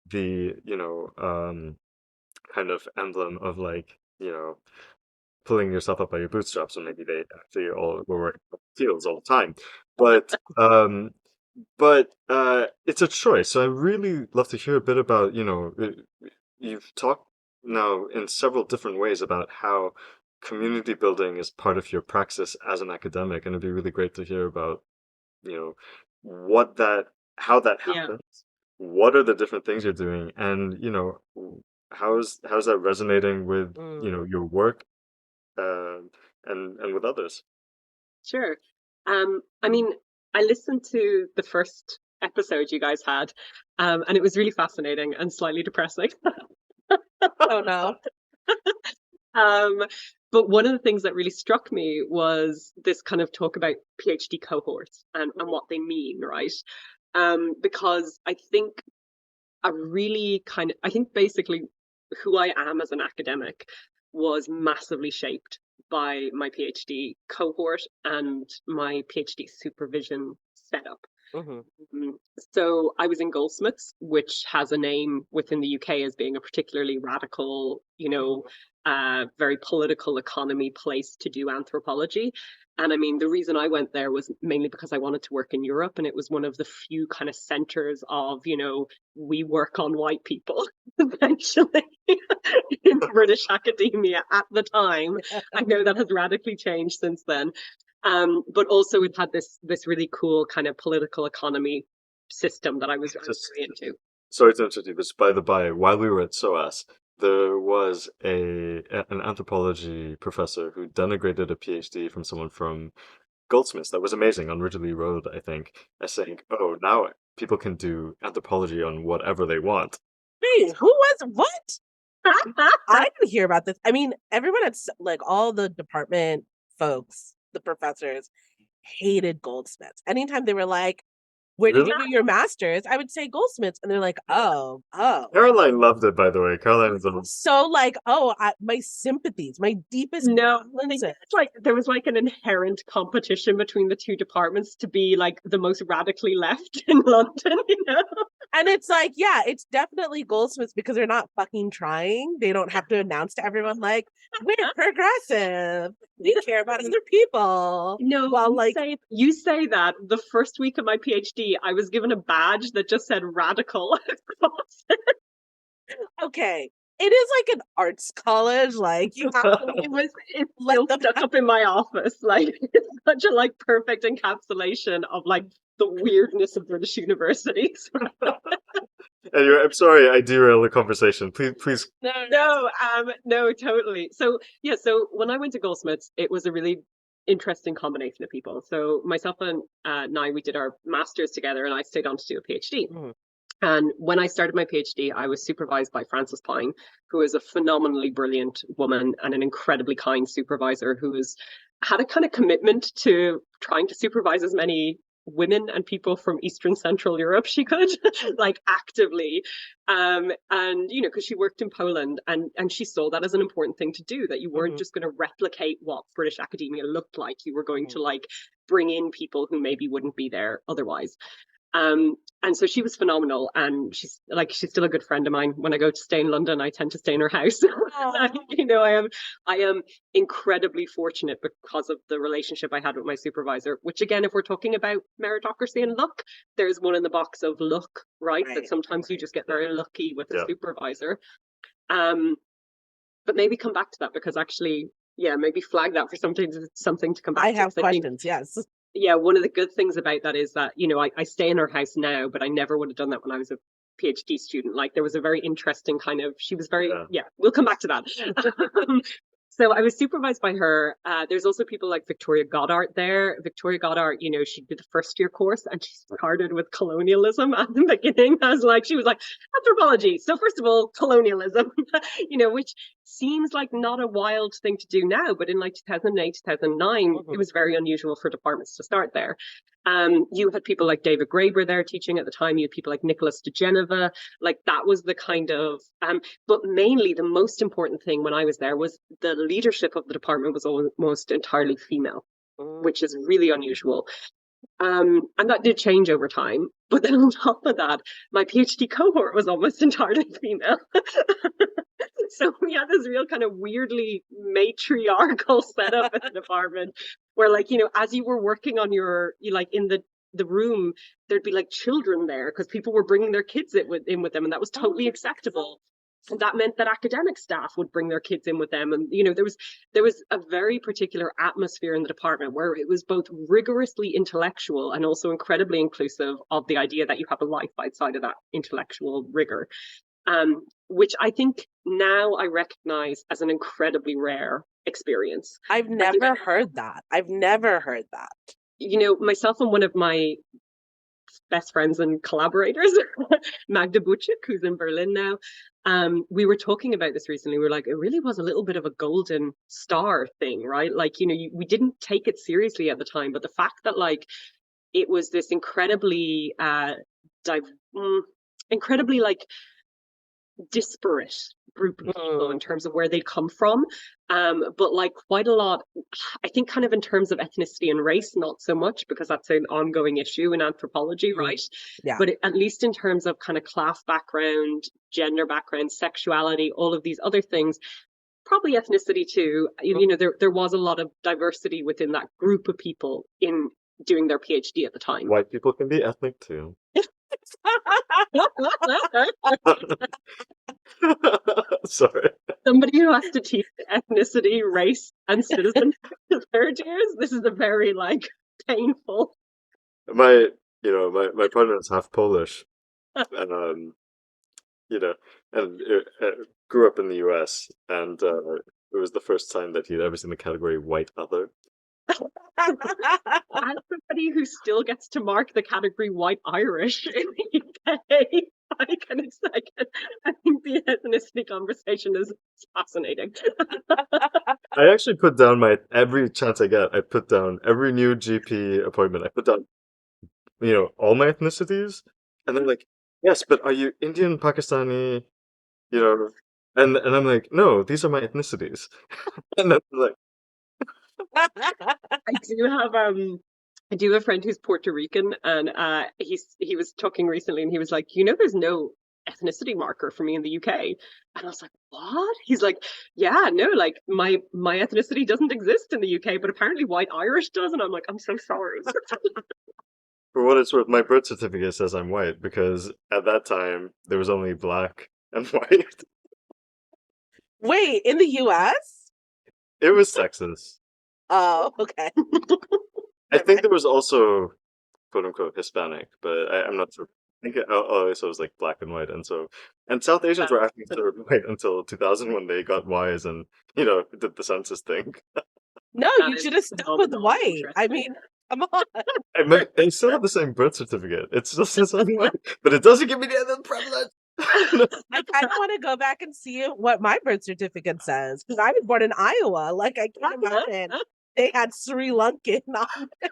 the, kind of emblem of like, pulling yourself up by your bootstraps, and maybe they actually all were wearing heels all the time. But it's a choice. So I really love to hear a bit about, you've talked now in several different ways about how community building is part of your praxis as an academic, and it'd be really great to hear about, how that happens. What are the different things you're doing, and how's that resonating with your work, and with others? Sure. I mean, I listened to the first episode you guys had, and it was really fascinating and slightly depressing. Oh no. But one of the things that really struck me was this kind of talk about PhD cohorts and what they mean, right? Because I think I think basically who I am as an academic was massively shaped by my PhD cohort and my PhD supervision setup. So I was in Goldsmiths, which has a name within the UK as being a particularly radical, very political economy place to do anthropology. And I mean, the reason I went there was mainly because I wanted to work in Europe, and it was one of the few kind of centers of, we work on white people, essentially, in British academia at the time. I know that has radically changed since then. But also it had this really cool kind of political economy system that I was really into. Sorry to interrupt you, but by the by, while we were at SOAS, there was an anthropology professor who denigrated a PhD from someone from Goldsmiths. That was amazing, on Ridgely Road, I think, as saying, "Oh, now people can do anthropology on whatever they want." Wait, who was what? I didn't hear about this. I mean, everyone at like all the department folks, the professors, hated Goldsmiths. Anytime they were like, where did Really? you do your master's? I would say Goldsmiths. And they're like, oh. Caroline loved it, by the way. Caroline is a So like, my sympathies, my deepest No, condolences. it's like there was like an inherent competition between the two departments to be like the most radically left in London, you know? And it's like, yeah, it's definitely Goldsmiths because they're not fucking trying. They don't have to announce to everyone like, we're progressive. We care about other people. No, Well, you say that the first week of my PhD, I was given a badge that just said radical across it. okay. It is like an arts college. Like you have to It's let still them stuck up in my office. Like it's such a like perfect encapsulation of like the weirdness of British universities. Anyway, I'm sorry I derailed the conversation. Please. No, totally. So yeah, so when I went to Goldsmiths, it was a really interesting combination of people. So myself and Nye, we did our masters together, and I stayed on to do a PhD. Mhm. And when I started my PhD, I was supervised by Frances Pine, who is a phenomenally brilliant woman and an incredibly kind supervisor who had a kind of commitment to trying to supervise as many women and people from Eastern Central Europe she could, like actively. And, you know, because she worked in Poland and she saw that as an important thing to do, that you weren't just going to replicate what British academia looked like. You were going to like bring in people who maybe wouldn't be there otherwise. And so she was phenomenal, and she's still a good friend of mine. When I go to stay in London, I tend to stay in her house. You know, I am incredibly fortunate because of the relationship I had with my supervisor, which again, if we're talking about meritocracy and luck, there's one in the box of luck, right? That sometimes you just get very lucky with a supervisor. But maybe come back to that, because actually, maybe flag that for something to come back to. I have questions, yes. Yeah, one of the good things about that is that, you know, I stay in her house now, but I never would have done that when I was a PhD student. Like there was a very interesting kind of, she was very, we'll come back to that. So I was supervised by her. There's also people like Victoria Goddard there. Victoria Goddard, you know, she did the first year course and she started with colonialism at the beginning. She was like, anthropology. So first of all, colonialism, you know, which seems like not a wild thing to do now, but in like 2008, 2009, it was very unusual for departments to start there. You had people like David Graeber there teaching at the time. You had people like Nicholas de Geneva. Like that was the kind of, but mainly the most important thing when I was there was the leadership of the department was almost entirely female, which is really unusual. And that did change over time. But then on top of that, my PhD cohort was almost entirely female. So we had this real kind of weirdly matriarchal setup in the department where, like, you know, as you were working on like in the room, there'd be like children there because people were bringing their kids in with them, and that was totally acceptable. And that meant that academic staff would bring their kids in with them. And, you know, there was a very particular atmosphere in the department where it was both rigorously intellectual and also incredibly inclusive of the idea that you have a life outside of that intellectual rigor. Which I think now I recognize as an incredibly rare experience. I've never heard that. You know, myself and one of my best friends and collaborators, Magda Buchik, who's in Berlin now, we were talking about this recently. We were like, it really was a little bit of a golden star thing, right? Like, you know, we didn't take it seriously at the time, but the fact that like it was this incredibly incredibly like disparate group of people in terms of where they'd come from, but like quite a lot, I think, kind of in terms of ethnicity and race, not so much, because that's an ongoing issue in anthropology, right? But at least in terms of kind of class background, gender background, sexuality, all of these other things, probably ethnicity too, you know, there was a lot of diversity within that group of people in doing their PhD at the time. White people can be ethnic too. Sorry. Somebody who has to teach ethnicity, race, and citizenship to third years. This is a very like painful. My partner is half Polish, and you know, and grew up in the US, and it was the first time that he'd ever seen the category white other. As somebody who still gets to mark the category white Irish in the UK, I think the ethnicity conversation is fascinating. I actually put down every chance I get. I put down every new GP appointment. I put down all my ethnicities, and they're like, yes, but are you Indian, Pakistani, you know, and I'm like, no, these are my ethnicities, and then they're like, I do have I do have a friend who's Puerto Rican, and he was talking recently, and he was like, there's no ethnicity marker for me in the UK, and I was like, what? He's like, yeah, no, like my ethnicity doesn't exist in the UK, but apparently white Irish does, and I'm like, I'm so sorry. for what it's worth, my birth certificate says I'm white because at that time there was only black and white. Wait, in the US? It was Texas. Oh, okay. I think there was also quote unquote Hispanic, but I'm not sure. I think so it was like black and white, and South Asians were actually considered white until 2000 when they got wise and did the census thing. No, That you is should have stuck with phenomenal white. I interesting. mean, come on. I mean, they still have the same birth certificate. It still says I'm white, but it doesn't give me the other privilege. I kind of want to go back and see what my birth certificate says because I was born in Iowa. Like, I can't imagine they had Sri Lankan on it.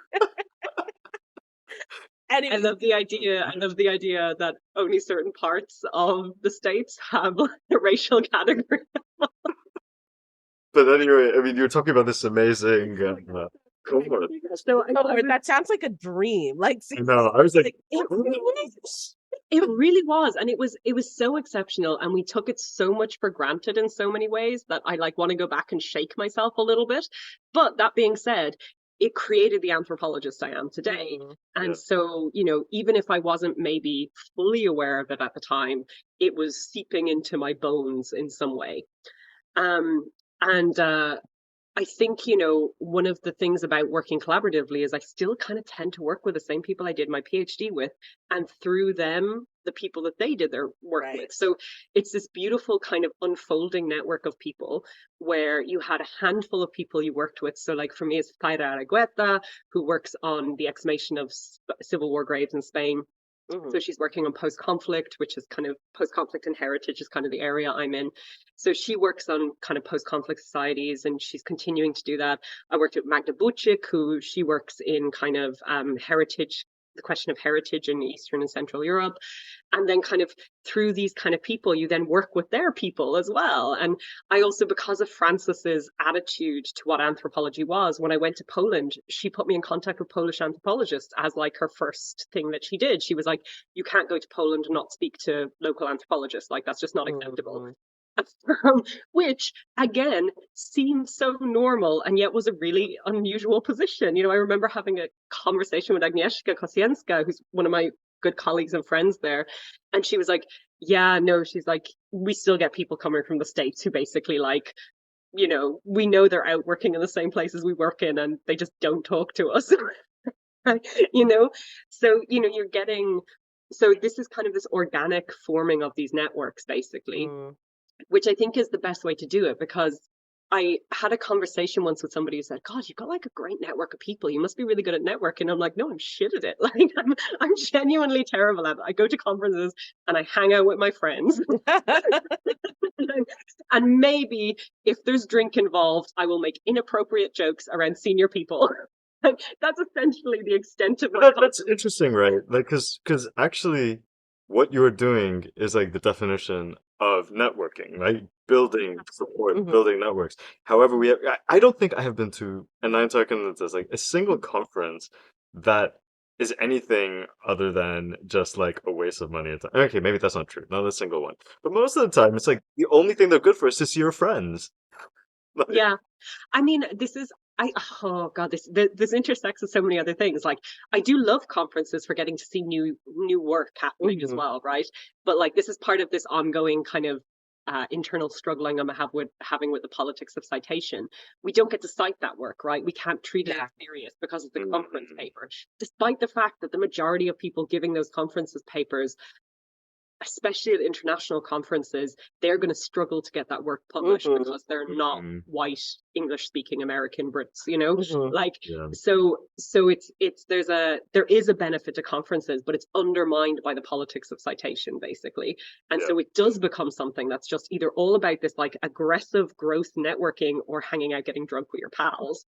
Anyway, I love the idea that only certain parts of the states have a racial category. But anyway, I mean, you're talking about this amazing cohort. So that sounds like a dream. Like, No, I was like, it really was, and it was so exceptional, and we took it so much for granted in so many ways that I like want to go back and shake myself a little bit. But that being said, it created the anthropologist I am today. And Yeah. so, even if I wasn't maybe fully aware of it at the time, it was seeping into my bones in some way. And I think, one of the things about working collaboratively is I still kind of tend to work with the same people I did my PhD with, and through them, the people that they did their work with. So it's this beautiful kind of unfolding network of people where you had a handful of people you worked with. So like for me, it's Zaira Argueta, who works on the exhumation of Civil War graves in Spain. So she's working on post-conflict, which is kind of post-conflict and heritage is kind of the area I'm in. So she works on kind of post-conflict societies, and she's continuing to do that. I worked with Magda Bucic, who she works in kind of heritage, the question of heritage in Eastern and Central Europe. And then kind of through these kind of people, you then work with their people as well. And I also, because of Frances's attitude to what anthropology was, when I went to Poland, she put me in contact with Polish anthropologists as like her first thing that she did. She was like, you can't go to Poland and not speak to local anthropologists. Like, that's just not acceptable. Which again seemed so normal and yet was a really unusual position. I remember having a conversation with Agnieszka Kosienska, who's one of my good colleagues and friends there, and she was like, yeah, no, she's like, we still get people coming from the States who basically like, we know they're out working in the same places we work in and they just don't talk to us. So you're getting, so this is kind of this organic forming of these networks basically, which I think is the best way to do it, because I had a conversation once with somebody who said, God, you've got like a great network of people. You must be really good at networking. I'm like, no, I'm shit at it. Like I'm genuinely terrible at it. I go to conferences and I hang out with my friends. And maybe if there's drink involved, I will make inappropriate jokes around senior people. That's essentially the extent of my that's interesting, right? Like, because actually, what you're doing is like the definition of networking, right? Building support, building networks. However, I don't think I have been to, and I'm talking this like a single conference that is anything other than just like a waste of money. Okay, maybe that's not true. Not a single one. But most of the time, it's like the only thing they're good for is to see your friends. Like, yeah. I mean, oh God, this intersects with so many other things. Like, I do love conferences for getting to see new work happening as well, right? But like, this is part of this ongoing kind of internal struggling I'm having with the politics of citation. We don't get to cite that work, right? We can't treat it as serious because it's a conference paper, despite the fact that the majority of people giving those conferences papers, especially at international conferences, they're going to struggle to get that work published because they're not white English speaking American Brits, like, so there is a benefit to conferences, but it's undermined by the politics of citation basically. And so it does become something that's just either all about this like aggressive growth networking or hanging out getting drunk with your pals.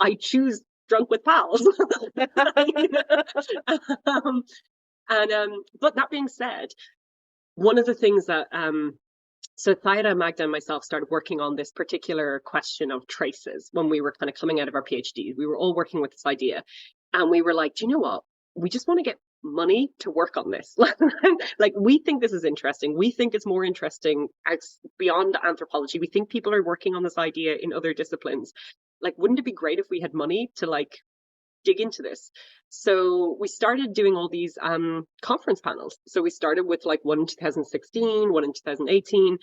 I choose drunk with pals. But that being said, one of the things that so Thaira, Magda, and myself started working on this particular question of traces when we were kind of coming out of our PhD. We were all working with this idea, and we were like, do you know what? We just want to get money to work on this. Like, we think this is interesting. We think it's more interesting beyond anthropology. We think people are working on this idea in other disciplines. Like, wouldn't it be great if we had money to like dig into this? So we started doing all these conference panels. So we started with like one in 2016, one in 2018.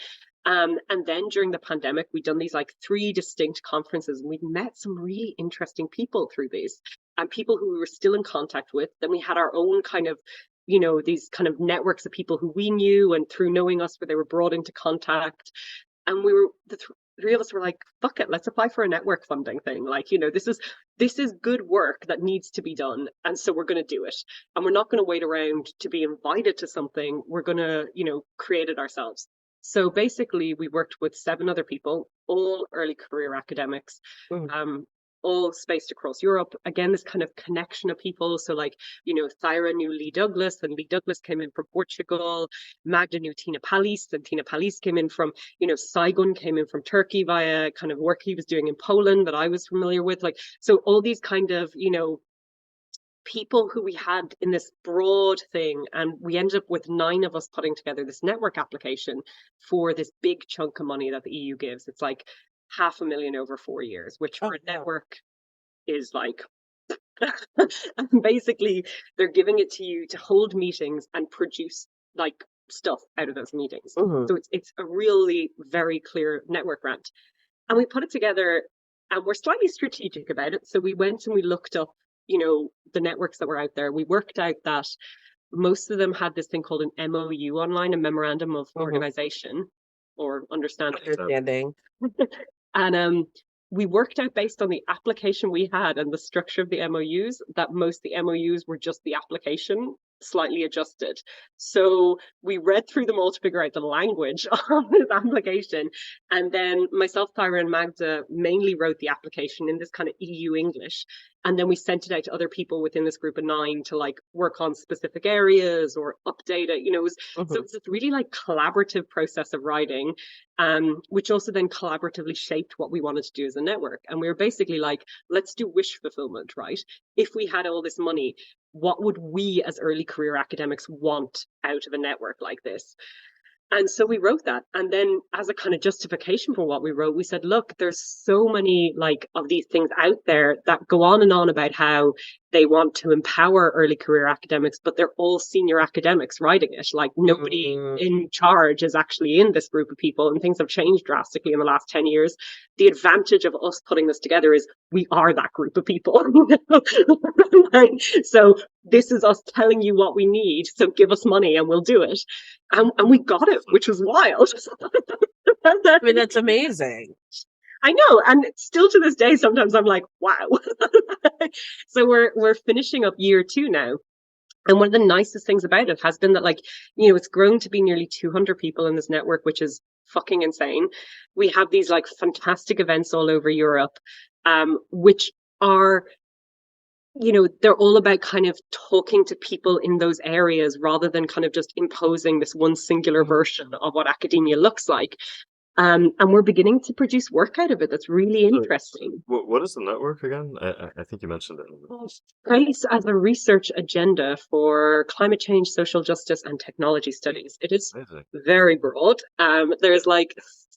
And then during the pandemic, we'd done these like 3 distinct conferences, and we'd met some really interesting people through these, and people who we were still in contact with. Then we had our own kind of, you know, these kind of networks of people who we knew, and through knowing us, where they were brought into contact. And we were, the 3 of us were like, fuck it, let's apply for a network funding thing. Like, you know, this is good work that needs to be done. And so we're going to do it. And we're not going to wait around to be invited to something. We're going to, you know, create it ourselves. So basically, we worked with 7 other people, all early career academics, all spaced across Europe. Again, this kind of connection of people. So like, you know, Thaira knew Lee Douglas, and Lee Douglas came in from Portugal. Magda knew Tina Palis, and Tina Palis came in from, you know, Saigun came in from Turkey via kind of work he was doing in Poland that I was familiar with. Like, so all these kind of, you know, people who we had in this broad thing, and we ended up with 9 of us putting together this network application for this big chunk of money that the EU gives. It's like 500,000 over 4 years, which for a network is like and basically they're giving it to you to hold meetings and produce like stuff out of those meetings. So it's a really very clear network grant, and we put it together, and we're slightly strategic about it. So we went and we looked up, you know, the networks that were out there. We worked out that most of them had this thing called an MOU online, a memorandum of organization or understanding. And we worked out, based on the application we had and the structure of the MOUs, that most of the MOUs were just the application slightly adjusted. So we read through them all to figure out the language of this application. And then myself, Thaira, and Magda mainly wrote the application in this kind of EU English. And then we sent it out to other people within this group of 9 to like work on specific areas or update it. You know, it was, so it's a really like collaborative process of writing, which also then collaboratively shaped what we wanted to do as a network. And we were basically like, let's do wish fulfillment, right? If we had all this money, what would we as early career academics want out of a network like this? And so we wrote that. And then as a kind of justification for what we wrote, we said, look, there's so many like of these things out there that go on and on about how they want to empower early career academics, but they're all senior academics writing it. Like nobody in charge is actually in this group of people, and things have changed drastically in the last 10 years. The advantage of us putting this together is we are that group of people. So this is us telling you what we need. So give us money and we'll do it. And we got it, which was wild. I mean, that's amazing. I know, and still to this day, sometimes I'm like, wow. So we're finishing up year 2 now. And one of the nicest things about it has been that, like, you know, it's grown to be nearly 200 people in this network, which is fucking insane. We have these like fantastic events all over Europe, which are, you know, they're all about kind of talking to people in those areas rather than kind of just imposing this one singular version of what academia looks like. And we're beginning to produce work out of it that's really interesting. What is the network again? I think you mentioned it. Praxis as a research agenda for climate change, social justice, and technology studies. It is very broad. There's like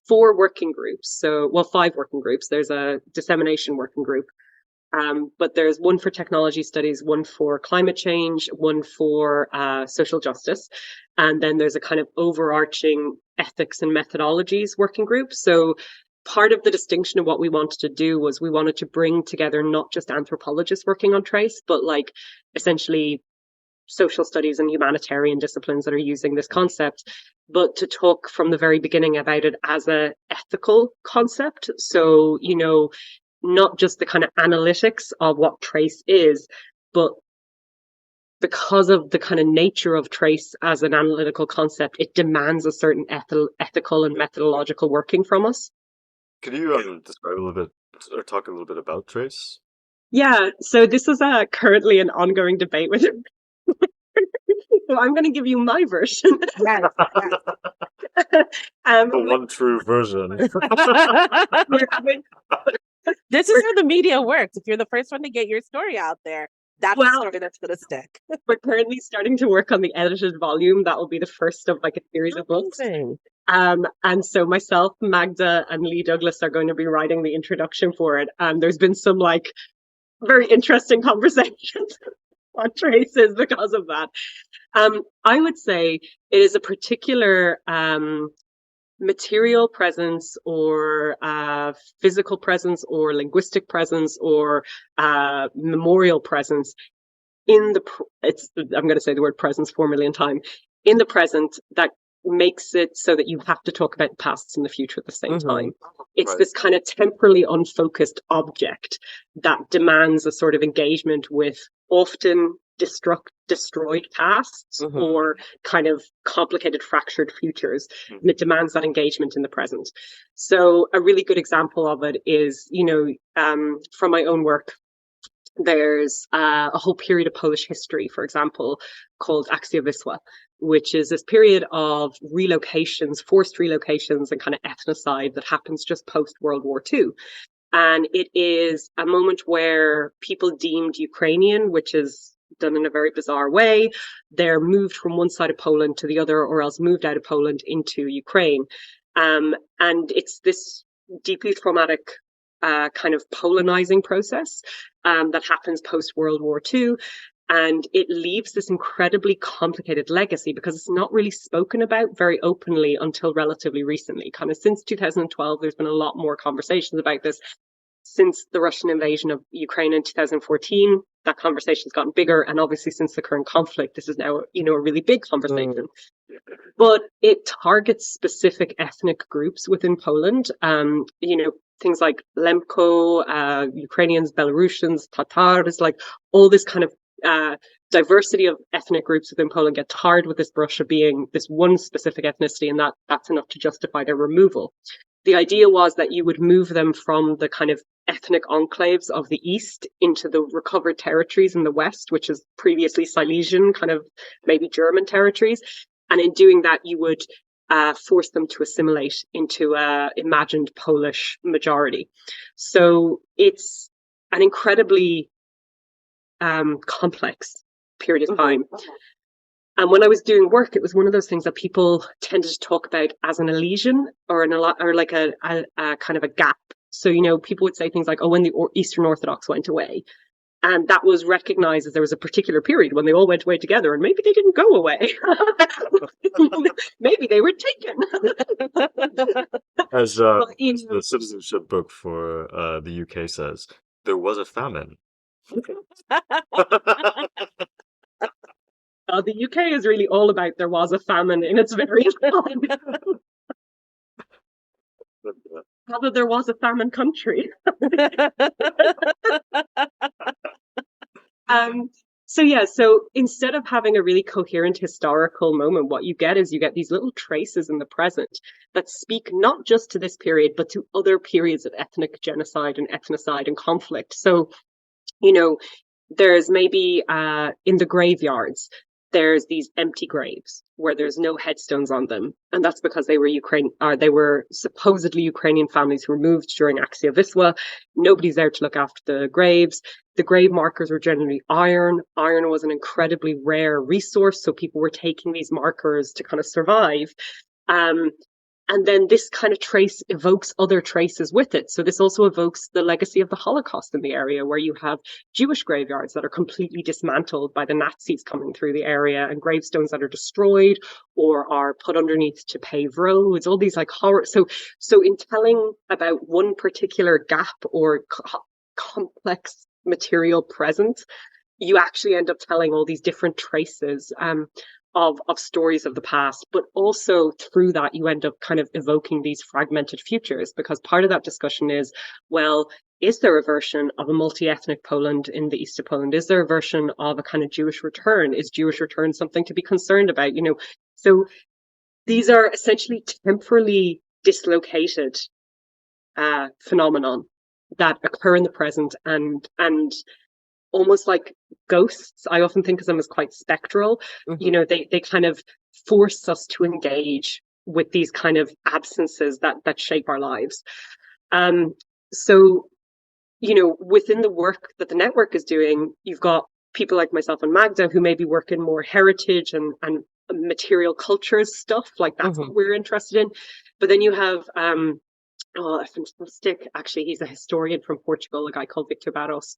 4 working groups. So, well, 5 working groups. There's a dissemination working group. But there's one for technology studies, one for climate change, one for social justice. And then there's a kind of overarching ethics and methodologies working group. So part of the distinction of what we wanted to do was we wanted to bring together not just anthropologists working on trace, but like essentially social studies and humanitarian disciplines that are using this concept, but to talk from the very beginning about it as a ethical concept. So, you know, not just the kind of analytics of what trace is, but because of the kind of nature of trace as an analytical concept, it demands a certain ethical and methodological working from us. Could you describe a little bit or talk a little bit about trace? Yeah, so this is currently an ongoing debate with so I'm going to give you my version. Yes, yes. The one true version. we're having, This is how the media works. If you're the first one to get your story out there, that's the well, story that's going to stick. we're currently starting to work on the edited volume. That will be the first of like a series of books. Amazing. And so myself, Magda, and Lee Douglas are going to be writing the introduction for it. And there's been some like very interesting conversations on traces because of that. I would say it is a particular material presence or physical presence or linguistic presence or memorial presence in the I'm going to say the word presence 4 million times in the present that makes it so that you have to talk about the past and the future at the same time. It's this kind of temporally unfocused object that demands a sort of engagement with often destroyed pasts or kind of complicated fractured futures, and it demands that engagement in the present. So a really good example of it is, from my own work, there's a whole period of Polish history, for example, called Akcja Wisła, which is this period of relocations, forced relocations, and kind of ethnocide that happens just post World War II. And it is a moment where people deemed Ukrainian, which is done in a very bizarre way. They're moved from one side of Poland to the other, or else moved out of Poland into Ukraine. And it's this deeply traumatic kind of Polonizing process that happens post World War II. And it leaves this incredibly complicated legacy because it's not really spoken about very openly until relatively recently. Kind of since 2012, there's been a lot more conversations about this. Since the Russian invasion of Ukraine in 2014, that conversation's gotten bigger. And obviously, since the current conflict, this is now, a really big conversation. But it targets specific ethnic groups within Poland. Things like Lemko, Ukrainians, Belarusians, Tatars, like all this kind of diversity of ethnic groups within Poland get tarred with this brush of being this one specific ethnicity, and that's enough to justify their removal. The idea was that you would move them from the kind of ethnic enclaves of the east into the recovered territories in the west, which is previously Silesian, kind of maybe German territories. And in doing that, you would force them to assimilate into an imagined Polish majority. So it's an incredibly complex period of time. And when I was doing work, it was one of those things that people tended to talk about as an elision or like a kind of a gap. So, people would say things like, oh, when the Eastern Orthodox went away. And that was recognized as there was a particular period when they all went away together, and maybe they didn't go away. Maybe they were taken. As the citizenship book for the UK says, there was a famine. The UK is really all about there was a famine in its very time. Rather, there was a famine country. So instead of having a really coherent historical moment, what you get is these little traces in the present that speak not just to this period, but to other periods of ethnic genocide and ethnocide and conflict. So, there's maybe in the graveyards, there's these empty graves where there's no headstones on them. And that's because they were supposedly Ukrainian families who were moved during Akcja Wisła. Nobody's there to look after the graves. The grave markers were generally iron. Iron was an incredibly rare resource, so people were taking these markers to kind of survive. And then this kind of trace evokes other traces with it. So this also evokes the legacy of the Holocaust in the area, where you have Jewish graveyards that are completely dismantled by the Nazis coming through the area, and gravestones that are destroyed or are put underneath to pave roads, all these like horror. So in telling about one particular gap or complex material present, you actually end up telling all these different traces of stories of the past, but also through that you end up kind of evoking these fragmented futures, because part of that discussion is, well, is there a version of a multi-ethnic Poland in the east of Poland? Is there a version of a kind of Jewish return? Is Jewish return something to be concerned about? So these are essentially temporally dislocated phenomenon that occur in the present and almost like ghosts. I often think of them as quite spectral. Mhm. They kind of force us to engage with these kind of absences that shape our lives. So within the work that the network is doing, you've got people like myself and Magda who maybe work in more heritage and material cultures stuff, like that's Mhm. what we're interested in. But then you have a fantastic, actually, he's a historian from Portugal, a guy called Victor Barros,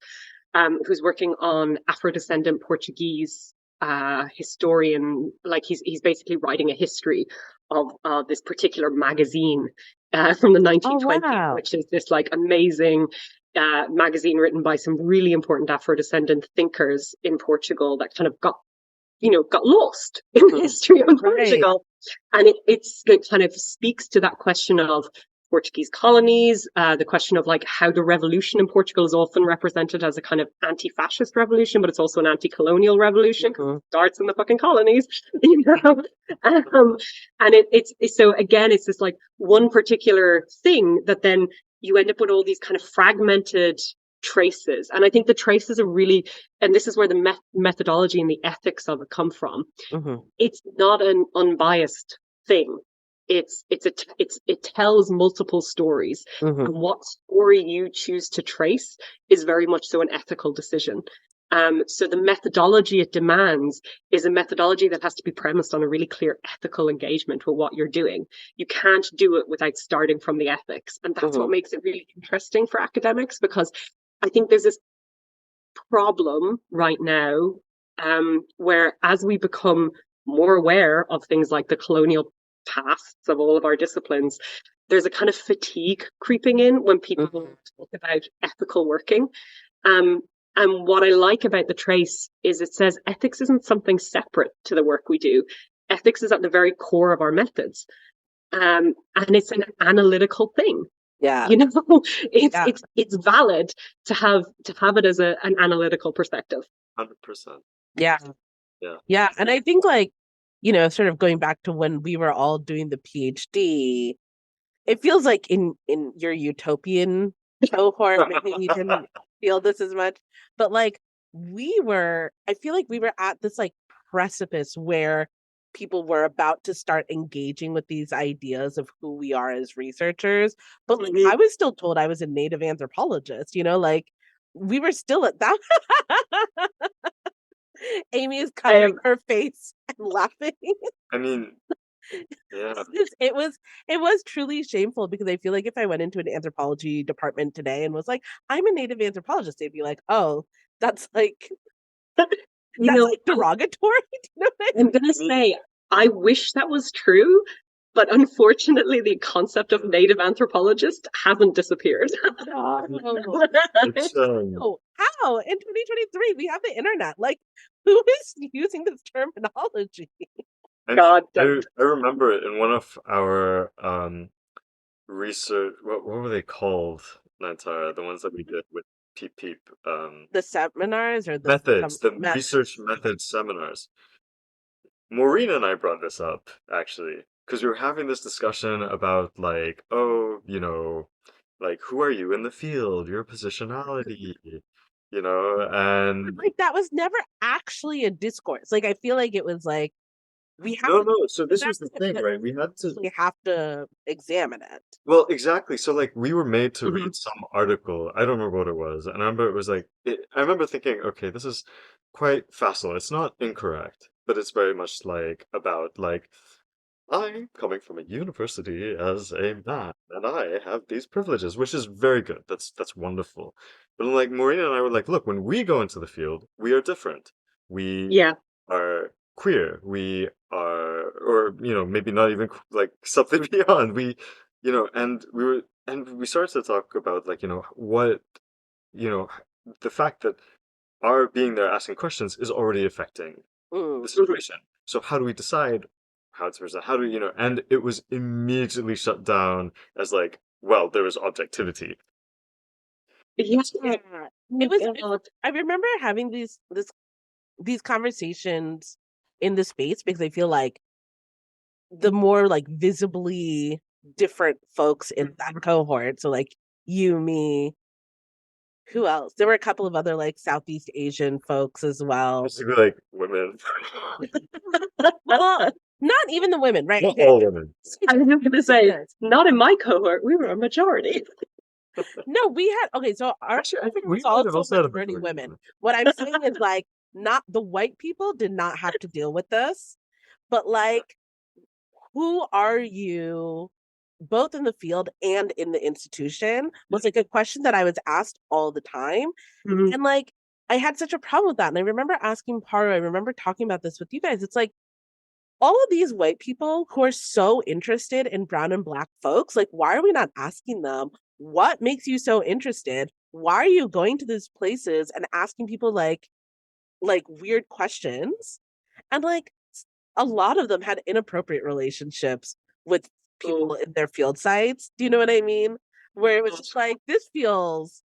who's working on Afro-descendant Portuguese historian. Like he's basically writing a history of this particular magazine from the Oh 1920s, wow. which is this like amazing magazine written by some really important Afro-descendant thinkers in Portugal that kind of got lost in the Mhm. history of Right. Portugal. And it kind of speaks to that question of Portuguese colonies, the question of like how the revolution in Portugal is often represented as a kind of anti-fascist revolution, but it's also an anti-colonial revolution because Mhm. it starts in the fucking colonies, and it's so again, it's this like one particular thing that then you end up with all these kind of fragmented traces. And I think the traces are really, and this is where the methodology and the ethics of it come from. Mhm. It's not an unbiased thing. It tells multiple stories, Mhm. and what story you choose to trace is very much so an ethical decision. So the methodology it demands is a methodology that has to be premised on a really clear ethical engagement with what you're doing. You can't do it without starting from the ethics, and that's what Mhm. makes it really interesting for academics, because I think there's this problem right now, where as we become more aware of things like the colonial pasts of all of our disciplines, there's a kind of fatigue creeping in when people Mhm. talk about ethical working. Um, and what I like about the trace is it says ethics isn't something separate to the work we do. Ethics is at the very core of our methods. And it's an analytical thing. Yeah. You know, it's Yeah. it's valid to have it as an analytical perspective. 100%. Yeah. Yeah. Yeah. And I think like, sort of going back to when we were all doing the PhD, it feels like in your utopian cohort, maybe you didn't feel this as much, but like I feel like we were at this like precipice where people were about to start engaging with these ideas of who we are as researchers. But like I was still told I was a native anthropologist, like we were still at that. Aimee is I covering am. her face and laughing. I mean, yeah. It was truly shameful because I feel like if I went into an anthropology department today and was like, I'm a native anthropologist, they'd be like, oh, that's like You know, derogatory. Do you know what I'm gonna I mean, say I wish that was true, but unfortunately, the concept of native anthropologist hasn't disappeared. I mean? No. it's No. How? In 2023, we have the internet. Like, who is using this terminology? God, I remember it in one of our research. What were they called, Nantara? The ones that we did with Peep Peep. The seminars or Methods, the methods? research methods seminars. Maureen and I brought this up actually because we were having this discussion about like, oh, like who are you in the field, your positionality, and Like, that was never actually a discourse. Like, I feel like it was like, we have no, to no. So this consider was the it, thing, but right? We had to. we have to examine it. Well, exactly. So like we were made to Mhm. read some article. I don't remember what it was. And I remember it was like I remember thinking, okay, this is quite facile. It's not incorrect, but it's very much like about like I'm coming from a university as a man and I have these privileges, which is very good. That's wonderful. But like Maureen and I were like, look, when we go into the field, we are different. We yeah, are queer. We are, or maybe not even like something beyond. And we started to talk about like what you know the fact that our being there asking questions is already affecting the Mm. situation. So how do we decide how to present? How do and it was immediately shut down as like, well, there was objectivity. yeah. Yeah. Oh It my was God. I remember having these conversations in the space because I feel like the more like visibly different folks in that cohort, so like you, me, Who else? There were a couple of other like Southeast Asian folks as well. Just to be like women. Well, not even the women, right? Not Okay. all women. I was going to say, not in my cohort. We were a majority. No, we had so our Actually, I think we was might have also also had a majority majority women. What I'm saying is like not the white people did not have to deal with this, but like who are you both in the field and in the institution was like a question that I was asked all the time. Mhm. And like I had such a problem with that. And I remember asking Paru, I remember talking about this with you guys. It's like all of these white people who are so interested in brown and black folks, like, why are we not asking them what makes you so interested? Why are you going to these places and asking people like weird questions? And like a lot of them had inappropriate relationships with people in their field sites. Do you know what I mean? Where it was just like, this feels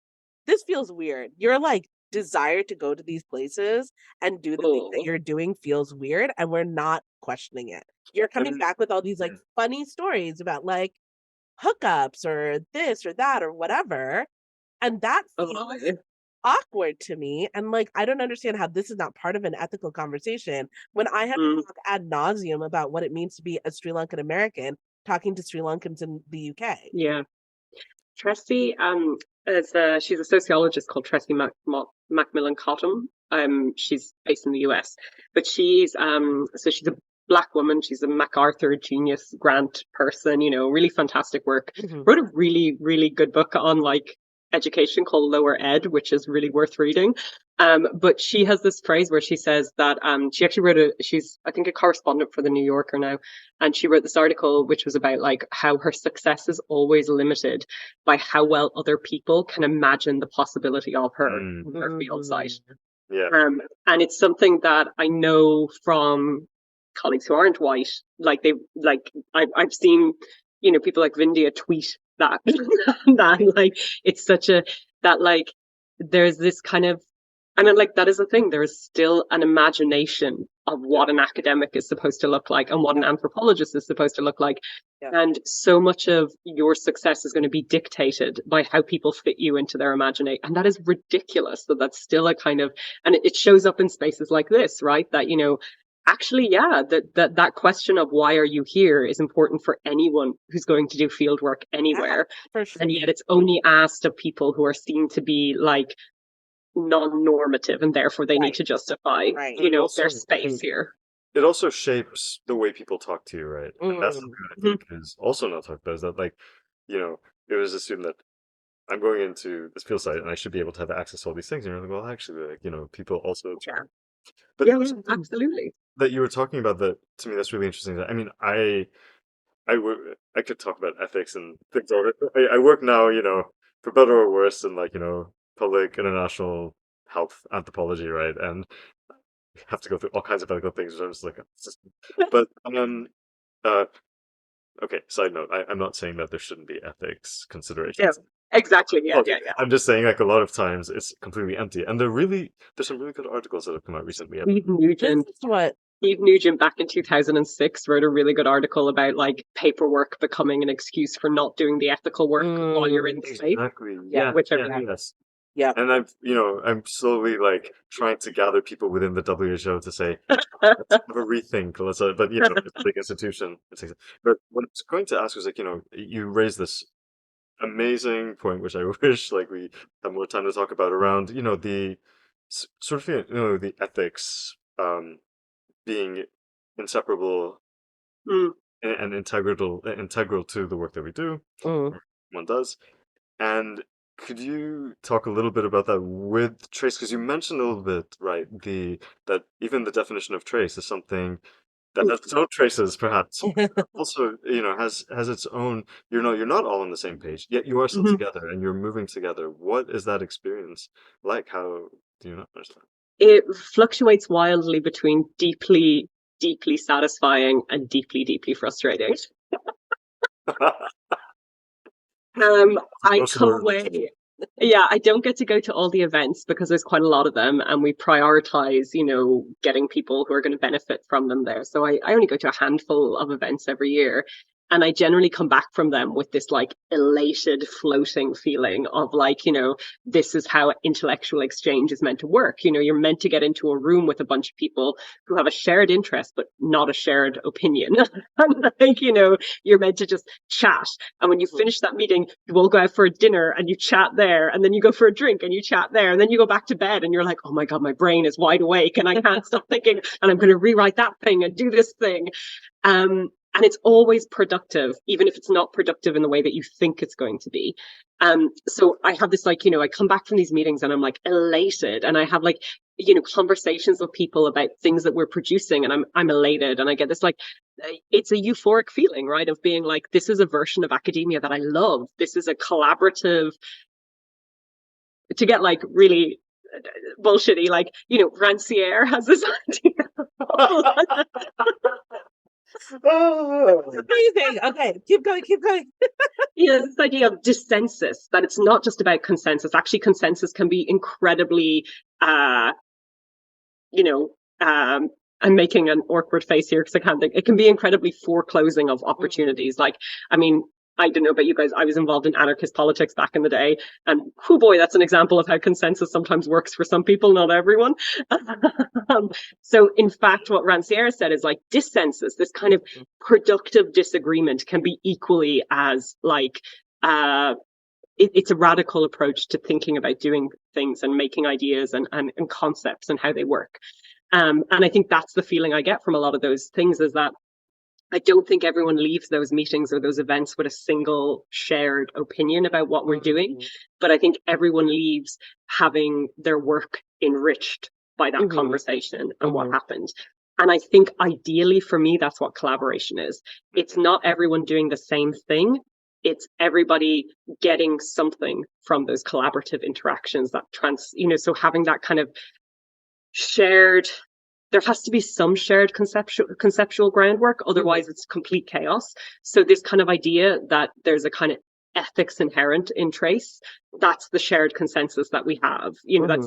weird. Your like desire to go to these places and do the things that you're doing feels weird, and we're not questioning it. You're coming back with all these like funny stories about like hookups or this or that or whatever, and that feels awkward to me. And like I don't understand how this is not part of an ethical conversation when I have to talk ad nauseum about what it means to be a Sri Lankan American talking to Sri Lankans in the UK. Yeah. Tressie, she's a sociologist called Tressie Macmillan Cottom. She's based in the US, but she's she's a Black woman. She's a MacArthur Genius Grant person. You know, really fantastic work. Wrote a really, really good book on like education called Lower Ed, which is really worth reading. But she has this phrase where she says that she actually she's I think a correspondent for the New Yorker now, and she wrote this article which was about like how her success is always limited by how well other people can imagine the possibility of her in her field site. Yeah. And it's something that I know from colleagues who aren't white. Like I've seen, you know, people like Vindia tweet that that like it's such a that like there's this kind of and then, like that is the thing. There is still an imagination of what an academic is supposed to look like and what an anthropologist is supposed to look like. Yeah. And so much of your success is going to be dictated by how people fit you into their imagination. And that is ridiculous. So that's still a kind of, and it shows up in spaces like this, right? That, you know, actually, yeah, that question of why are you here is important for anyone who's going to do field work anywhere. For sure. And yet it's only asked of people who are seen to be like non-normative and therefore they need to justify you know their space here. It also shapes the way people talk to you, right? And that's something I think is also not talked about, is that like, you know, it was assumed that I'm going into this field site and I should be able to have access to all these things, and you're like, well, actually, like, you know, people also but yeah, absolutely, that you were talking about, that to me that's really interesting. I mean, I could talk about ethics and things over it. I work now, you know, for better or worse, in like, you know, public international health anthropology, right? And you have to go through all kinds of ethical things. So I'm just like, but okay. Side note: I'm not saying that there shouldn't be ethics considerations. Yeah, exactly. Yeah, yeah. I'm just saying, like, a lot of times it's completely empty, and there's some really good articles that have come out recently. Steve Nugent back in 2006 wrote a really good article about like paperwork becoming an excuse for not doing the ethical work while you're in the space. Exactly. Yeah, which yes. Yeah. And I'm slowly like trying to gather people within the WHO to say, let's have a rethink. But you know, it's a big institution. But what I was going to ask was, like, you know, you raised this amazing point, which I wish like we had more time to talk about, around, you know, the sort of, you know, the ethics being inseparable and integral to the work that we do. One does. And could you talk a little bit about that with trace? Because you mentioned a little bit, right, that even the definition of trace is something that has its own traces, perhaps. Also, you know, has its own. You know, you're not all on the same page, yet you are still together and you're moving together. What is that experience like? How do you not understand? It fluctuates wildly between deeply, deeply satisfying and deeply, deeply frustrating. I come away. Yeah, I don't get to go to all the events because there's quite a lot of them, and we prioritize, you know, getting people who are going to benefit from them there. So I only go to a handful of events every year. And I generally come back from them with this like elated, floating feeling of like, this is how intellectual exchange is meant to work. You're meant to get into a room with a bunch of people who have a shared interest, but not a shared opinion. And like, you're meant to just chat. And when you finish that meeting, you all go out for a dinner and you chat there. And then you go for a drink and you chat there. And then you go back to bed and you're like, oh my God, my brain is wide awake and I can't stop thinking and I'm going to rewrite that thing and do this thing. And it's always productive, even if it's not productive in the way that you think it's going to be. So I have this like, I come back from these meetings and I'm like elated, and I have like, conversations with people about things that we're producing, and I'm elated, and I get this like, it's a euphoric feeling, right? Of being like, this is a version of academia that I love. This is a collaborative, to get like really bullshitty, like, Rancière has this idea. Amazing. Okay, keep going. This idea of dissensus, that it's not just about consensus. Actually, consensus can be incredibly, I'm making an awkward face here because I can't think. It can be incredibly foreclosing of opportunities. Like, I mean, I don't know about you guys, I was involved in anarchist politics back in the day. And oh boy, that's an example of how consensus sometimes works for some people, not everyone. So in fact, what Rancière said is like dissensus, this kind of productive disagreement, can be equally as like, it's a radical approach to thinking about doing things and making ideas and concepts and how they work. And I think that's the feeling I get from a lot of those things, is that I don't think everyone leaves those meetings or those events with a single shared opinion about what we're doing. But I think everyone leaves having their work enriched by that conversation and what happened. And I think ideally for me, that's what collaboration is. It's not everyone doing the same thing. It's everybody getting something from those collaborative interactions that so having that kind of shared, there has to be some shared conceptual groundwork, otherwise it's complete chaos. So this kind of idea that there's a kind of ethics inherent in trace, that's the shared consensus that we have.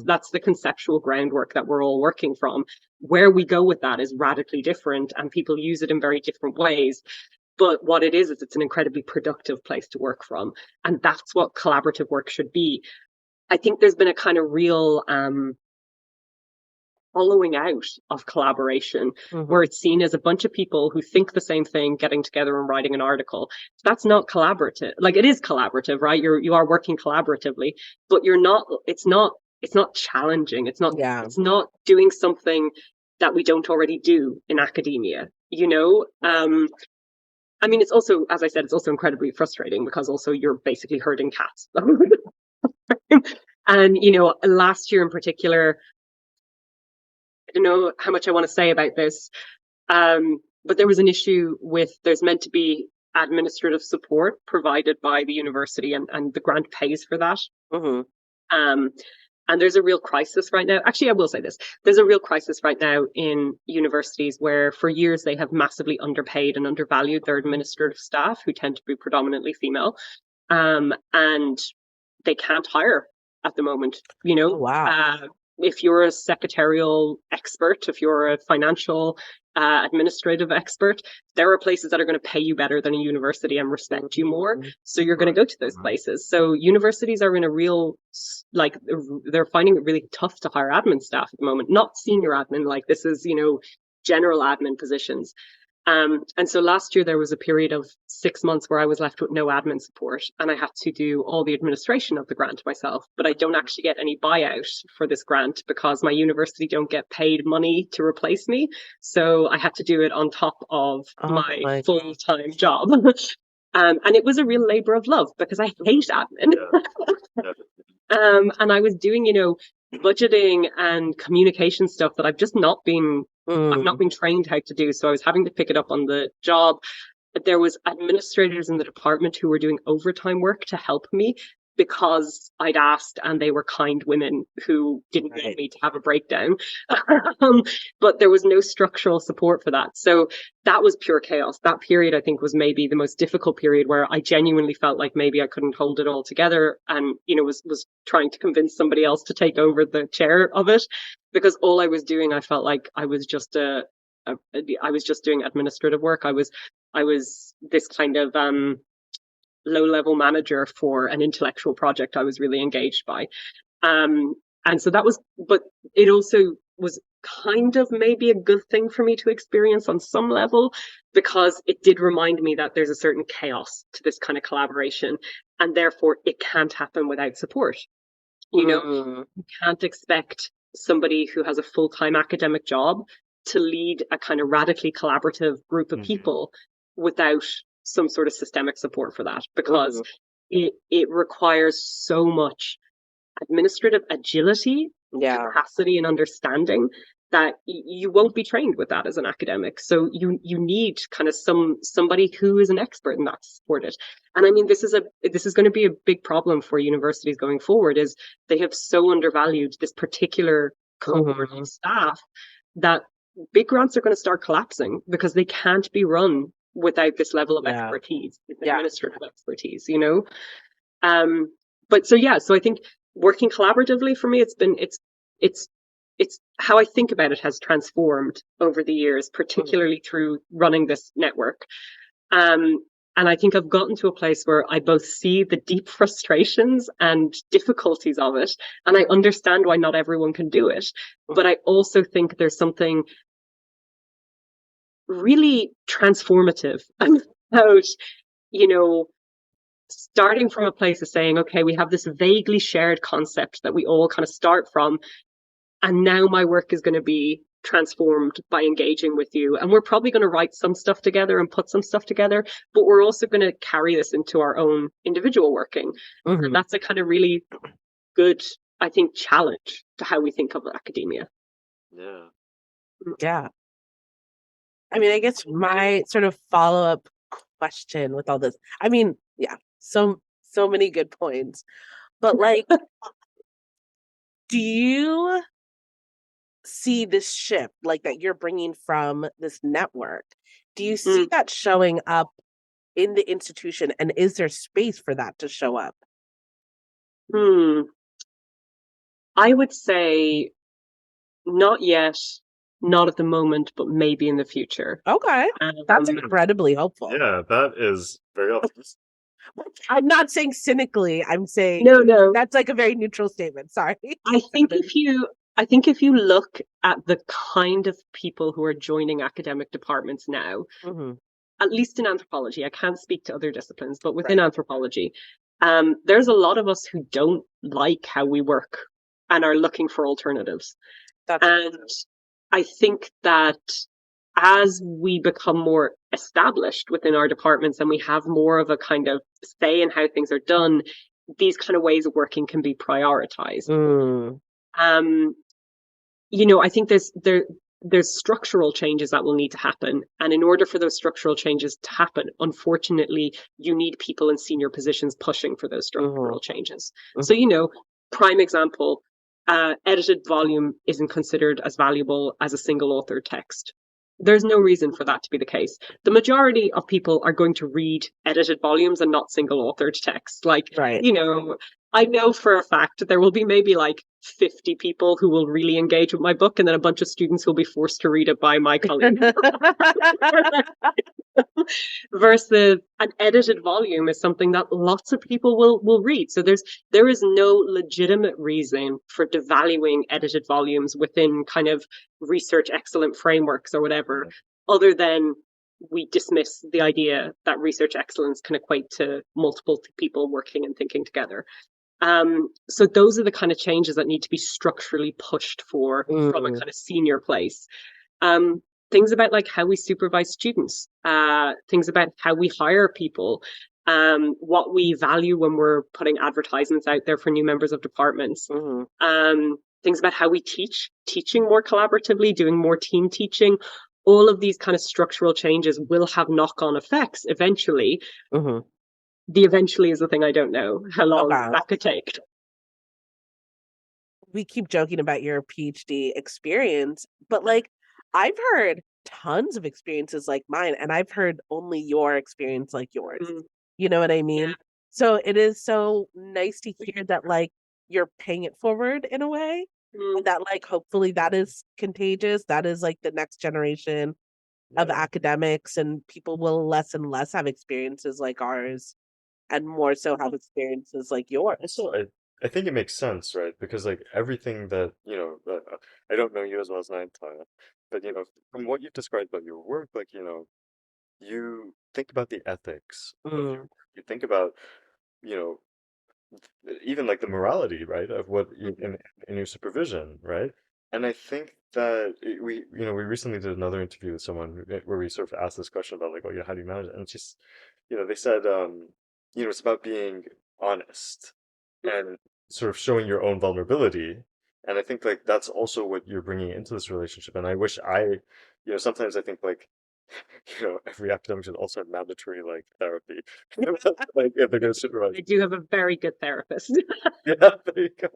That's the conceptual groundwork that we're all working from. Where we go with that is radically different, and people use it in very different ways. But what it is it's an incredibly productive place to work from. And that's what collaborative work should be. I think there's been a kind of real hollowing out of collaboration, where it's seen as a bunch of people who think the same thing getting together and writing an article. That's not collaborative. Like, it is collaborative, right? You are working collaboratively, but it's not challenging. It's not doing something that we don't already do in academia, I mean, it's also, as I said, it's also incredibly frustrating, because also you're basically herding cats. And, last year in particular, I don't know how much I want to say about this, but there was an issue with, there's meant to be administrative support provided by the university, and the grant pays for that. And there's a real crisis right now. Actually, I will say this. There's a real crisis right now in universities where for years they have massively underpaid and undervalued their administrative staff, who tend to be predominantly female. And they can't hire at the moment, Wow. If you're a secretarial expert, if you're a financial administrative expert, there are places that are going to pay you better than a university and respect you more. So you're going to go to those places. So universities are in a real, like, they're finding it really tough to hire admin staff at the moment, not senior admin, like this is, general admin positions. And so last year there was a period of 6 months where I was left with no admin support, and I had to do all the administration of the grant myself. But I don't actually get any buyout for this grant, because my university don't get paid money to replace me. So I had to do it on top of my full-time job. And it was a real labor of love, because I hate admin. And I was doing, budgeting and communication stuff that I've just not been I've not been trained how to do. So I was having to pick it up on the job. There was administrators in the department who were doing overtime work to help me, because I'd asked, and they were kind women who didn't want me to have a breakdown. But there was no structural support for that. So that was pure chaos. That period, I think, was maybe the most difficult period, where I genuinely felt like maybe I couldn't hold it all together, and, was trying to convince somebody else to take over the chair of it, because all I was doing, I felt like I was just I was just doing administrative work. I I was this kind of low-level manager for an intellectual project I was really engaged by. And so that was, but it also was kind of maybe a good thing for me to experience on some level, because it did remind me that there's a certain chaos to this kind of collaboration, and therefore it can't happen without support. You can't expect somebody who has a full-time academic job to lead a kind of radically collaborative group of people without some sort of systemic support for that, because it requires so much administrative agility, capacity, and understanding that you won't be trained with that as an academic. So you need kind of somebody who is an expert in that to support it. And I mean, this is going to be a big problem for universities going forward, is they have so undervalued this particular cohort of staff that big grants are going to start collapsing because they can't be run without this level of expertise, administrative expertise, you know? But so I think working collaboratively for me, it's how I think about it has transformed over the years, particularly through running this network. And I think I've gotten to a place where I both see the deep frustrations and difficulties of it, and I understand why not everyone can do it. But I also think there's something really transformative about, you know, starting from a place of saying, okay, we have this vaguely shared concept that we all kind of start from, and now my work is going to be transformed by engaging with you, and we're probably going to write some stuff together and put some stuff together, but we're also going to carry this into our own individual working. And that's a kind of really good, I think, challenge to how we think of academia. Yeah. I mean, I guess my sort of follow-up question with all this, I mean, so many good points, but like, do you see this shift like that you're bringing from this network? Do you see that showing up in the institution, and is there space for that to show up? I would say not yet, not at the moment, but maybe in the future. Okay. That's incredibly hopeful. Yeah, that is very helpful. I'm not saying cynically, I'm saying no. That's like a very neutral statement. Sorry. I think if you look at the kind of people who are joining academic departments now, at least in anthropology, I can't speak to other disciplines, but within anthropology, there's a lot of us who don't like how we work and are looking for alternatives. And I think that as we become more established within our departments and we have more of a kind of say in how things are done, these kind of ways of working can be prioritized. You know, I think there's structural changes that will need to happen. And in order for those structural changes to happen, unfortunately, you need people in senior positions pushing for those structural changes. So, you know, prime example, edited volume isn't considered as valuable as a single author text. There's no reason for that to be the case. The majority of people are going to read edited volumes and not single authored text. Like, you know, I know for a fact there will be maybe like 50 people who will really engage with my book, and then a bunch of students who will be forced to read it by my colleague. Versus an edited volume is something that lots of people will read. So there is no legitimate reason for devaluing edited volumes within kind of research excellent frameworks or whatever, other than we dismiss the idea that research excellence can equate to multiple people working and thinking together. So those are the kind of changes that need to be structurally pushed for from a kind of senior place. Things about like how we supervise students, things about how we hire people, what we value when we're putting advertisements out there for new members of departments, things about how we teaching more collaboratively, doing more team teaching. All of these kind of structural changes will have knock-on effects eventually. The eventually is the thing I don't know how long that could take. We keep joking about your PhD experience, but like I've heard tons of experiences like mine, and I've heard only your experience like yours. You know what I mean? So it is so nice to hear that like you're paying it forward in a way, and that like hopefully that is contagious. That is like the next generation of Yeah. academics, and people will less and less have experiences like ours and more so have experiences like yours. Also, I think it makes sense, right? Because like everything that, I don't know you as well as Nayantara, but from what you've described about your work, like, you think about the ethics of your Mm, work. You think about, you know, even like the morality, right, of what in your supervision, right? And I think that we recently did another interview with someone where we sort of asked this question about like, oh, how do you manage it? And it's just, they said, it's about being honest and sort of showing your own vulnerability. And I think like that's also what you're bringing into this relationship. And I wish sometimes I think like, every academic should also have mandatory like therapy, like if they're going to supervise. I do have a very good therapist. Yeah, there you go.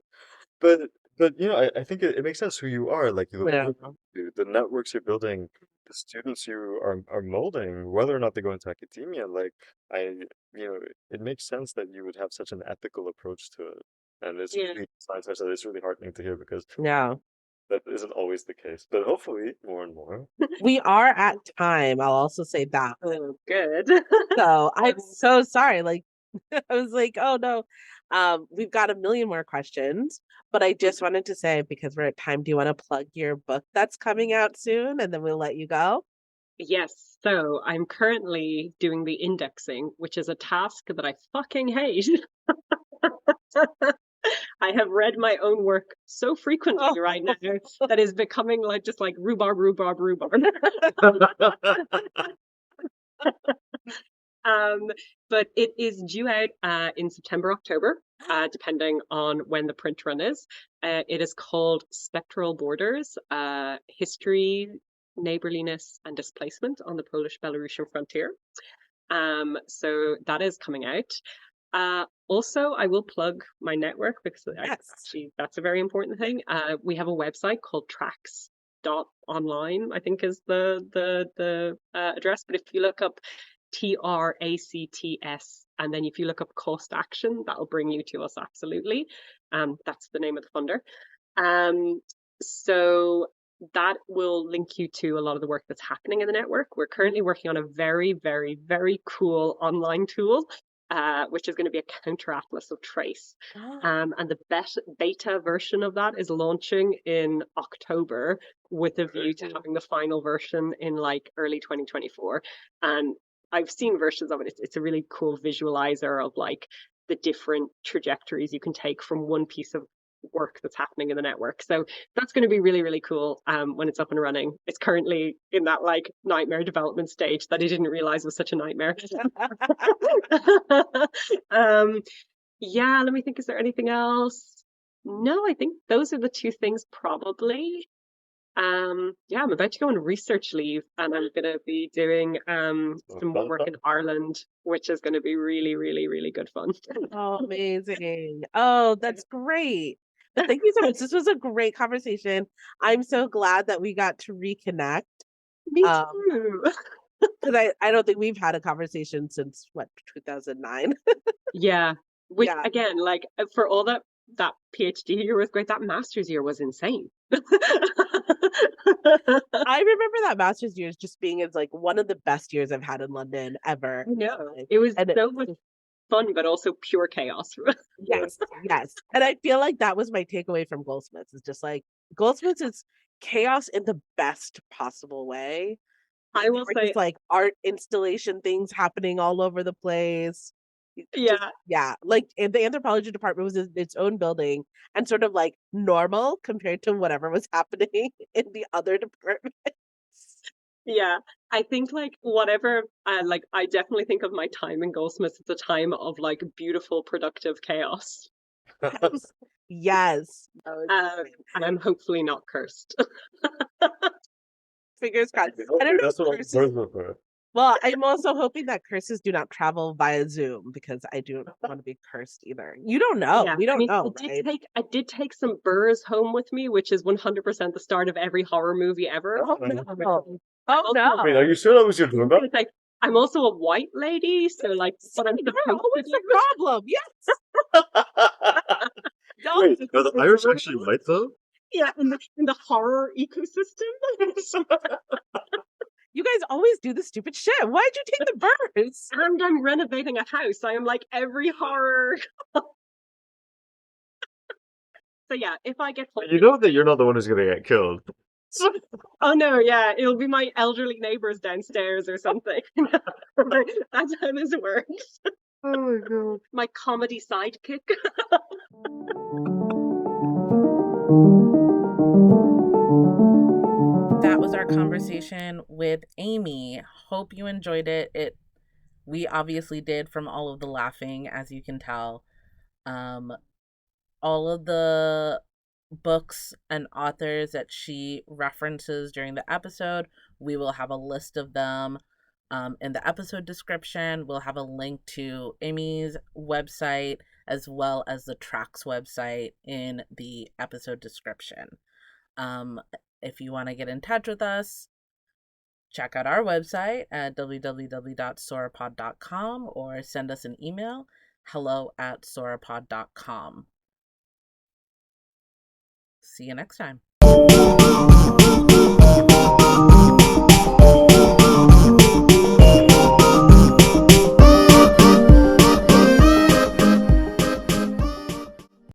But I think it makes sense who you are, like the yeah. work you do, the networks you're building, the students you are molding, whether or not they go into academia, like I, it makes sense that you would have such an ethical approach to it. And it's Yeah. really, science I said, it's really heartening to hear because Yeah. that isn't always the case. But hopefully more and more. We are at time. I'll also say that. Oh, good. So I'm so sorry. Like I was like, oh no. We've got a million more questions, but I just wanted to say because we're at time, do you want to plug your book that's coming out soon and then we'll let you go? Yes, so I'm currently doing the indexing, which is a task that I fucking hate. I have read my own work so frequently right now that is becoming like just like rhubarb, rhubarb, rhubarb. But it is due out in September, October, depending on when the print run is. It is called Spectral Borders, History, Neighborliness and Displacement on the Polish-Belarusian Frontier. So that is coming out. Also, I will plug my network because actually that's a very important thing. We have a website called Trax.online, I think is the address. But if you look up TRACTS and then if you look up Cost Action, that'll bring you to us absolutely. That's the name of the funder. So that will link you to a lot of the work that's happening in the network. We're currently working on a very, very, very cool online tool, which is going to be a counter atlas of trace. And the beta version of that is launching in October with a view to having the final version in like early 2024. And I've seen versions of it. It's a really cool visualizer of like the different trajectories you can take from one piece of work that's happening in the network. So that's going to be really, really cool when it's up and running. It's currently in that like nightmare development stage that I didn't realize was such a nightmare. Yeah, let me think, is there anything else? No, I think those are the two things probably. Yeah, I'm about to go on research leave and I'm going to be doing some more work in Ireland, which is going to be really, really, really good fun. Oh, amazing. Oh, that's great. But thank you so much. This was a great conversation. I'm so glad that we got to reconnect. Me too. Because I don't think we've had a conversation since what, 2009? Yeah. Which Yeah. again, like for all that PhD year was great, that master's year was insane. I remember that master's year as just being as like one of the best years I've had in London ever. No, it was so much fun, but also pure chaos. Yes, yes. And I feel like that was my takeaway from Goldsmiths. It's just like Goldsmiths is chaos in the best possible way. I will say, just like art installation things happening all over the place. yeah, like and the anthropology department was in its own building and sort of like normal compared to whatever was happening in the other departments. Yeah, I think like whatever, like I definitely think of my time in Goldsmiths as a time of like beautiful, productive chaos. Yes. And I'm hopefully not cursed. Fingers crossed. I don't know. That's what I'm Well, I'm also hoping that curses do not travel via Zoom because I don't want to be cursed either. You don't know. Yeah, We don't know. I did take some burrs home with me, which is 100% the start of every horror movie ever. Oh no. Oh no. Wait, are you sure that was your doorbell? Like, I'm also a white lady, so like, what I'm What's the problem? Yes. Wait, are the Irish actually white though? Yeah, in the horror ecosystem. You guys always do the stupid shit. Why'd you take the birds? And I'm renovating a house. I am like every horror. So yeah, if I get You know that you're not the one who's gonna get killed. oh no, yeah, it'll be my elderly neighbors downstairs or something. That's how this works. Oh my god. My comedy sidekick. That was our conversation with Aimee. Hope you enjoyed it. We obviously did, from all of the laughing, as you can tell. All of the books and authors that she references during the episode, we will have a list of them in the episode description. We'll have a link to Aimee's website as well as the Trax website in the episode description. If you want to get in touch with us, check out our website at www.sorapod.com or send us an email, hello@sorapod.com. See you next time.